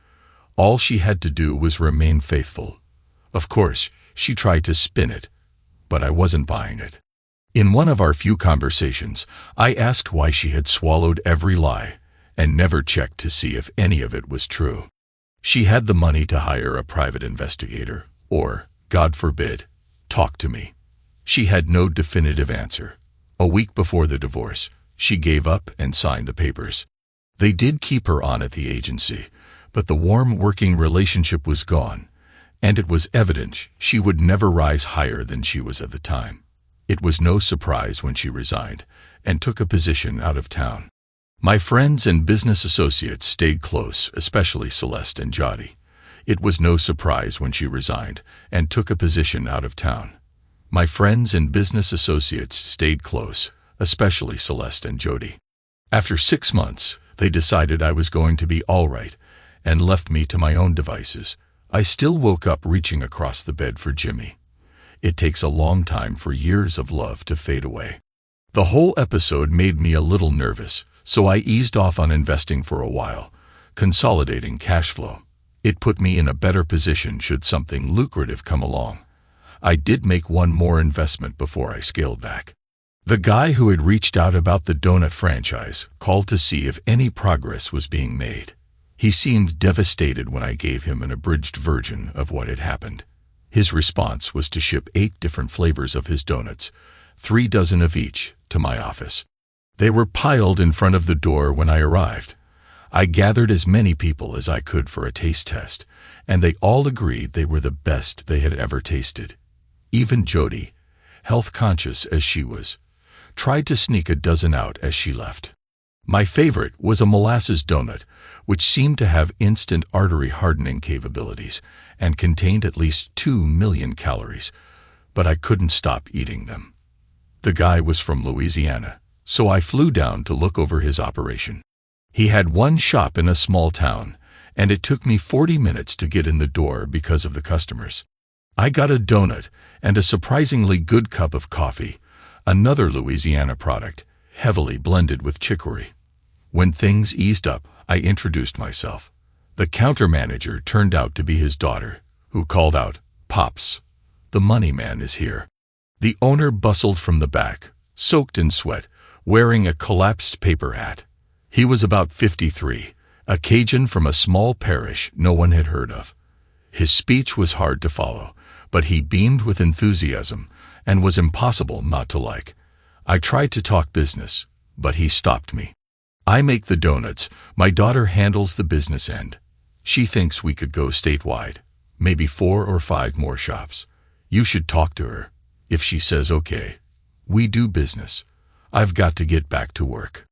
All she had to do was remain faithful. Of course, she tried to spin it, but I wasn't buying it. In one of our few conversations, I asked why she had swallowed every lie and never checked to see if any of it was true. She had the money to hire a private investigator, or, God forbid, talk to me. She had no definitive answer. A week before the divorce, she gave up and signed the papers. They did keep her on at the agency, but the warm working relationship was gone, and it was evident she would never rise higher than she was at the time. It was no surprise when she resigned and took a position out of town. My friends and business associates stayed close, especially Celeste and Jody. It was no surprise when she resigned and took a position out of town. My friends and business associates stayed close, especially Celeste and Jody. After 6 months, they decided I was going to be all right and left me to my own devices. I still woke up reaching across the bed for Jimmy. It takes a long time for years of love to fade away. The whole episode made me a little nervous, so I eased off on investing for a while, consolidating cash flow. It put me in a better position should something lucrative come along. I did make one more investment before I scaled back. The guy who had reached out about the donut franchise called to see if any progress was being made. He seemed devastated when I gave him an abridged version of what had happened. His response was to ship 8 different flavors of his donuts, 3 dozen of each, to my office. They were piled in front of the door when I arrived. I gathered as many people as I could for a taste test, and they all agreed they were the best they had ever tasted. Even Jody, health-conscious as she was, tried to sneak a dozen out as she left. My favorite was a molasses donut, which seemed to have instant artery hardening capabilities and contained at least 2 million calories, but I couldn't stop eating them. The guy was from Louisiana, so I flew down to look over his operation. He had one shop in a small town, and it took me 40 minutes to get in the door because of the customers. I got a donut and a surprisingly good cup of coffee, another Louisiana product, heavily blended with chicory. When things eased up, I introduced myself. The counter manager turned out to be his daughter, who called out, "Pops, the money man is here." The owner bustled from the back, soaked in sweat, wearing a collapsed paper hat. He was about 53, a Cajun from a small parish no one had heard of. His speech was hard to follow, but he beamed with enthusiasm and was impossible not to like. I tried to talk business, but he stopped me. "I make the donuts. My daughter handles the business end. She thinks we could go statewide, maybe 4 or 5 more shops. You should talk to her. If she says okay, we do business. I've got to get back to work."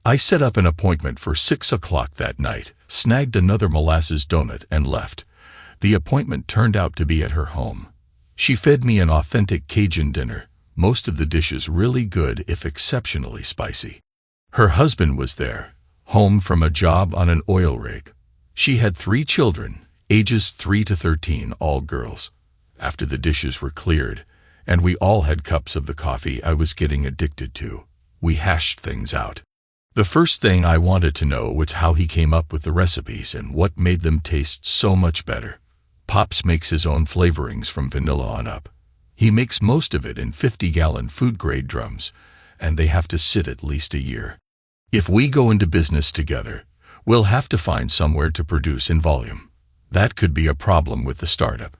I set up an appointment for 6 o'clock that night, snagged another molasses donut, and left. The appointment turned out to be at her home. She fed me an authentic Cajun dinner, most of the dishes really good if exceptionally spicy. Her husband was there, home from a job on an oil rig. She had 3 children, ages 3 to 13, all girls. After the dishes were cleared, and we all had cups of the coffee I was getting addicted to, we hashed things out. The first thing I wanted to know was how he came up with the recipes and what made them taste so much better. Pops makes his own flavorings from vanilla on up. He makes most of it in 50-gallon food-grade drums, and they have to sit at least a year. If we go into business together, we'll have to find somewhere to produce in volume. That could be a problem with the startup.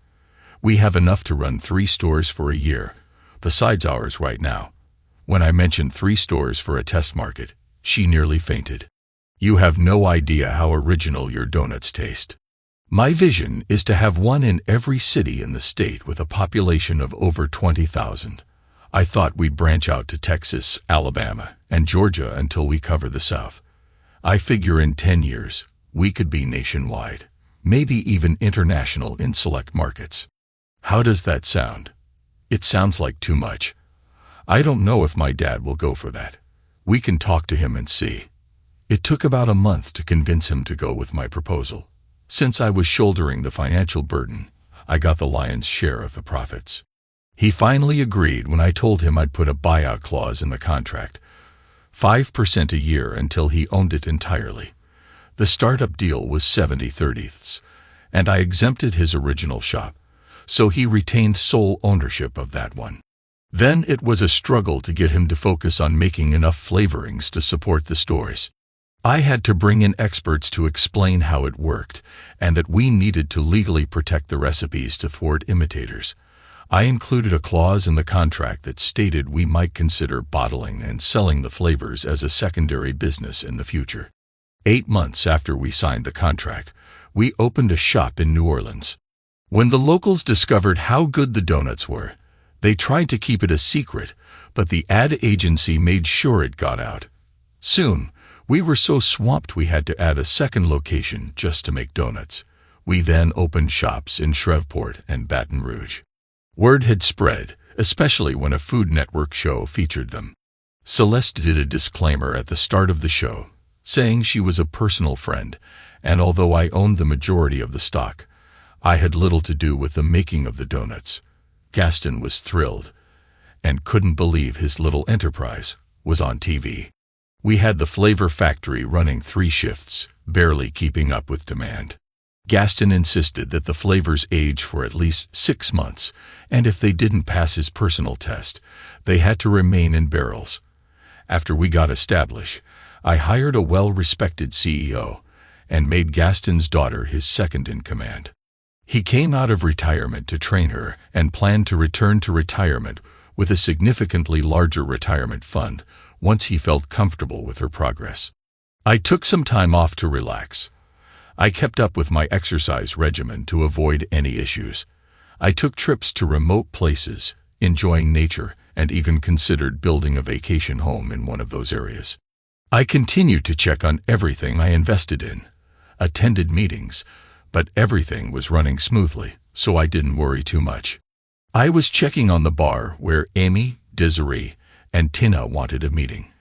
We have enough to run 3 stores for a year, besides ours right now. When I mentioned 3 stores for a test market, she nearly fainted. "You have no idea how original your donuts taste. My vision is to have one in every city in the state with a population of over 20,000. I thought we'd branch out to Texas, Alabama, and Georgia until we cover the South. I figure in 10 years, we could be nationwide, maybe even international in select markets." How does that sound? It sounds like too much. I don't know if my dad will go for that. We can talk to him and see. It took about a month to convince him to go with my proposal. Since I was shouldering the financial burden, I got the lion's share of the profits. He finally agreed when I told him I'd put a buyout clause in the contract, 5% a year until he owned it entirely. The startup deal was 70/30ths, and I exempted his original shop, so he retained sole ownership of that one. Then it was a struggle to get him to focus on making enough flavorings to support the stores. I had to bring in experts to explain how it worked, and that we needed to legally protect the recipes to thwart imitators. I included a clause in the contract that stated we might consider bottling and selling the flavors as a secondary business in the future. 8 months after we signed the contract, we opened a shop in New Orleans. When the locals discovered how good the donuts were, they tried to keep it a secret, but the ad agency made sure it got out. Soon, we were so swamped we had to add a second location just to make donuts. We then opened shops in Shreveport and Baton Rouge. Word had spread, especially when a Food Network show featured them. Celeste did a disclaimer at the start of the show, saying she was a personal friend, and although I owned the majority of the stock, I had little to do with the making of the donuts. Gaston was thrilled and couldn't believe his little enterprise was on TV. We had the flavor factory running 3 shifts, barely keeping up with demand. Gaston insisted that the flavors age for at least 6 months, and if they didn't pass his personal test, they had to remain in barrels. After we got established, I hired a well-respected CEO and made Gaston's daughter his second in command. He came out of retirement to train her and planned to return to retirement with a significantly larger retirement fund once he felt comfortable with her progress. I took some time off to relax. I kept up with my exercise regimen to avoid any issues. I took trips to remote places, enjoying nature, and even considered building a vacation home in one of those areas. I continued to check on everything I invested in, attended meetings, but everything was running smoothly, so I didn't worry too much. I was checking on the bar where Amy, Desiree, and Tina wanted a meeting.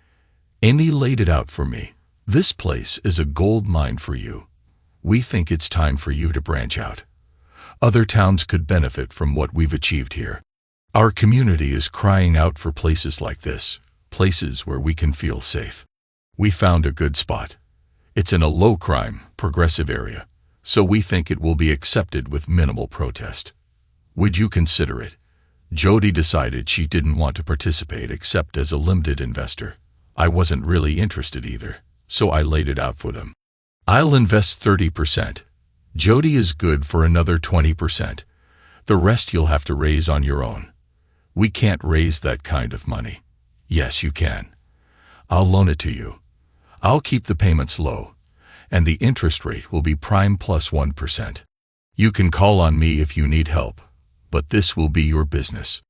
Amy laid it out for me. This place is a gold mine for you. We think it's time for you to branch out. Other towns could benefit from what we've achieved here. Our community is crying out for places like this, places where we can feel safe. We found a good spot. It's in a low-crime, progressive area, so we think it will be accepted with minimal protest. Would you consider it? Jody decided she didn't want to participate except as a limited investor. I wasn't really interested either, so I laid it out for them. I'll invest 30%. Jody is good for another 20%. The rest you'll have to raise on your own. We can't raise that kind of money. Yes, you can. I'll loan it to you. I'll keep the payments low, and the interest rate will be prime plus 1%. You can call on me if you need help, but this will be your business.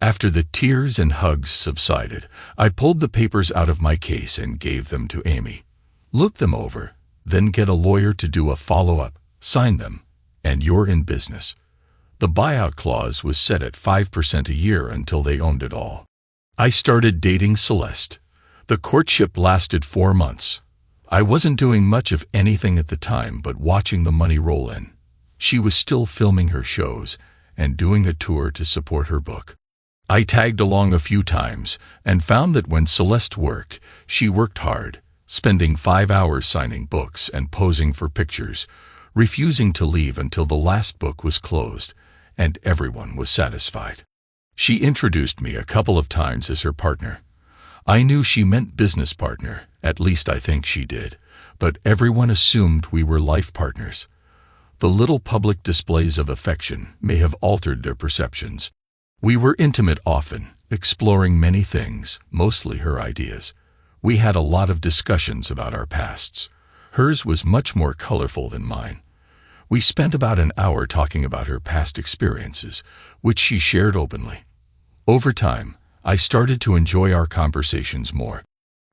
After the tears and hugs subsided, I pulled the papers out of my case and gave them to Amy. Look them over, then get a lawyer to do a follow-up, sign them, and you're in business. The buyout clause was set at 5% a year until they owned it all. I started dating Celeste. The courtship lasted 4 months. I wasn't doing much of anything at the time but watching the money roll in. She was still filming her shows and doing a tour to support her book. I tagged along a few times and found that when Celeste worked, she worked hard, spending 5 hours signing books and posing for pictures, refusing to leave until the last book was closed and everyone was satisfied. She introduced me a couple of times as her partner. I knew she meant business partner, at least I think she did, but everyone assumed we were life partners. The little public displays of affection may have altered their perceptions. We were intimate often, exploring many things, mostly her ideas. We had a lot of discussions about our pasts. Hers was much more colorful than mine. We spent about an hour talking about her past experiences, which she shared openly. Over time, I started to enjoy our conversations more.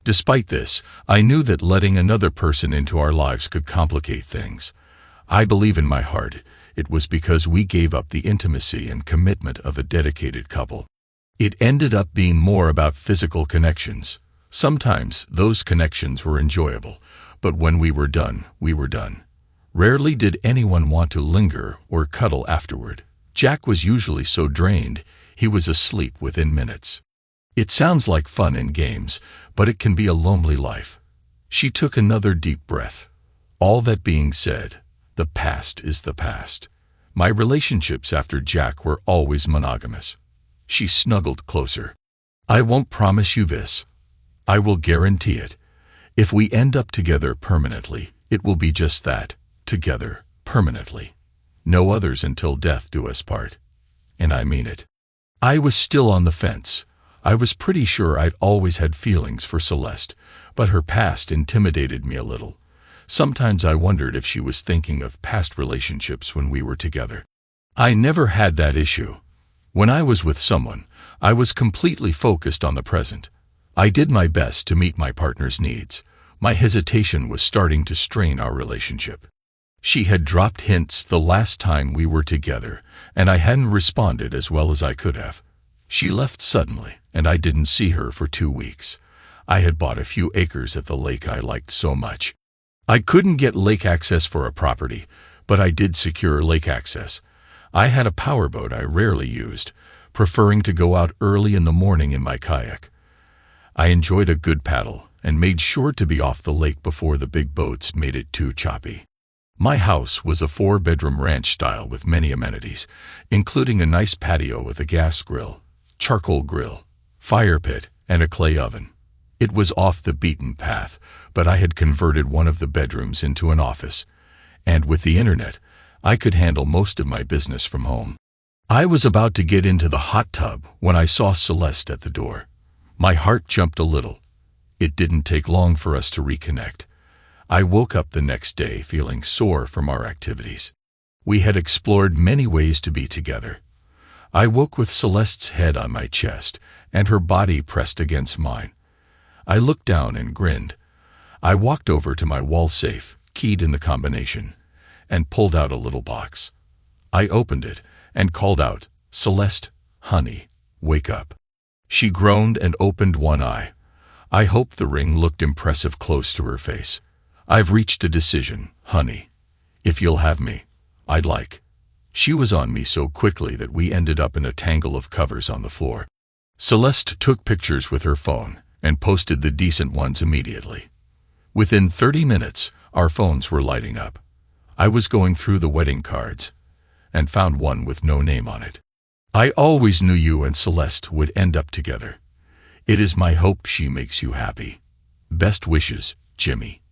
Despite this, I knew that letting another person into our lives could complicate things. I believe in my heart it was because we gave up the intimacy and commitment of a dedicated couple. It ended up being more about physical connections. Sometimes those connections were enjoyable, but when we were done, we were done. Rarely did anyone want to linger or cuddle afterward. Jack was usually so drained, he was asleep within minutes. It sounds like fun in games, but it can be a lonely life. She took another deep breath. All that being said, the past is the past. My relationships after Jack were always monogamous. She snuggled closer. I won't promise you this. I will guarantee it. If we end up together permanently, it will be just that, together, permanently. No others until death do us part. And I mean it. I was still on the fence. I was pretty sure I'd always had feelings for Celeste, but her past intimidated me a little. Sometimes I wondered if she was thinking of past relationships when we were together. I never had that issue. When I was with someone, I was completely focused on the present. I did my best to meet my partner's needs. My hesitation was starting to strain our relationship. She had dropped hints the last time we were together, and I hadn't responded as well as I could have. She left suddenly, and I didn't see her for 2 weeks. I had bought a few acres at the lake I liked so much. I couldn't get lake access for a property, but I did secure lake access. I had a powerboat I rarely used, preferring to go out early in the morning in my kayak. I enjoyed a good paddle and made sure to be off the lake before the big boats made it too choppy. My house was a 4-bedroom ranch style with many amenities, including a nice patio with a gas grill, charcoal grill, fire pit, and a clay oven. It was off the beaten path, but I had converted one of the bedrooms into an office, and with the internet, I could handle most of my business from home. I was about to get into the hot tub when I saw Celeste at the door. My heart jumped a little. It didn't take long for us to reconnect. I woke up the next day feeling sore from our activities. We had explored many ways to be together. I woke with Celeste's head on my chest and her body pressed against mine. I looked down and grinned. I walked over to my wall safe, keyed in the combination, and pulled out a little box. I opened it and called out, "Celeste, honey, wake up." She groaned and opened one eye. I hoped the ring looked impressive close to her face. "I've reached a decision, honey. If you'll have me, I'd like." She was on me so quickly that we ended up in a tangle of covers on the floor. Celeste took pictures with her phone and posted the decent ones immediately. Within 30 minutes, our phones were lighting up. I was going through the wedding cards and found one with no name on it. "I always knew you and Celeste would end up together. It is my hope she makes you happy. Best wishes, Jimmy."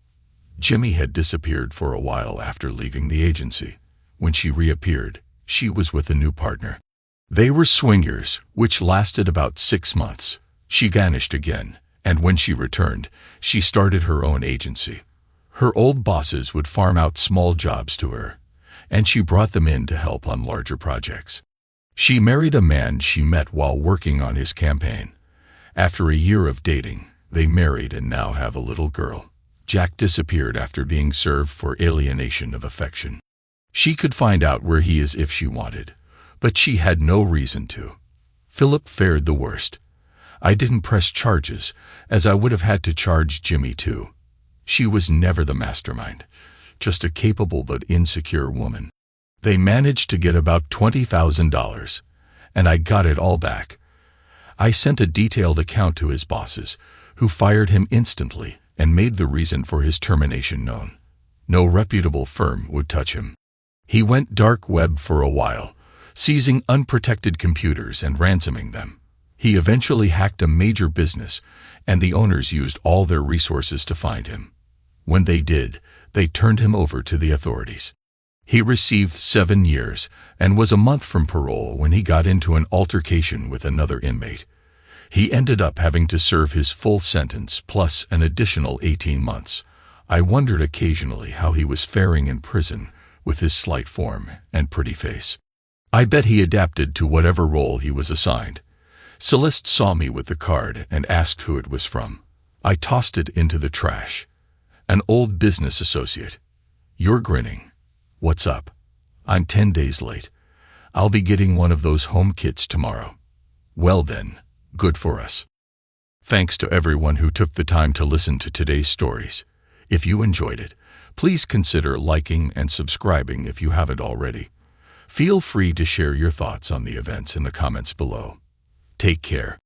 Jimmy had disappeared for a while after leaving the agency. When she reappeared, she was with a new partner. They were swingers, which lasted about 6 months. She vanished again, and when she returned, she started her own agency. Her old bosses would farm out small jobs to her, and she brought them in to help on larger projects. She married a man she met while working on his campaign. After a year of dating, they married and now have a little girl. Jack disappeared after being served for alienation of affection. She could find out where he is if she wanted, but she had no reason to. Philip fared the worst. I didn't press charges, as I would have had to charge Jimmy too. She was never the mastermind, just a capable but insecure woman. They managed to get about $20,000, and I got it all back. I sent a detailed account to his bosses, who fired him instantly and made the reason for his termination known. No reputable firm would touch him. He went dark web for a while, seizing unprotected computers and ransoming them. He eventually hacked a major business, and the owners used all their resources to find him. When they did, they turned him over to the authorities. He received 7 years and was a month from parole when he got into an altercation with another inmate. He ended up having to serve his full sentence plus an additional 18 months. I wondered occasionally how he was faring in prison with his slight form and pretty face. I bet he adapted to whatever role he was assigned. Celeste saw me with the card and asked who it was from. I tossed it into the trash. "An old business associate." "You're grinning. What's up?" "I'm 10 days late. I'll be getting one of those home kits tomorrow." "Well then, good for us." Thanks to everyone who took the time to listen to today's stories. If you enjoyed it, please consider liking and subscribing if you haven't already. Feel free to share your thoughts on the events in the comments below. Take care.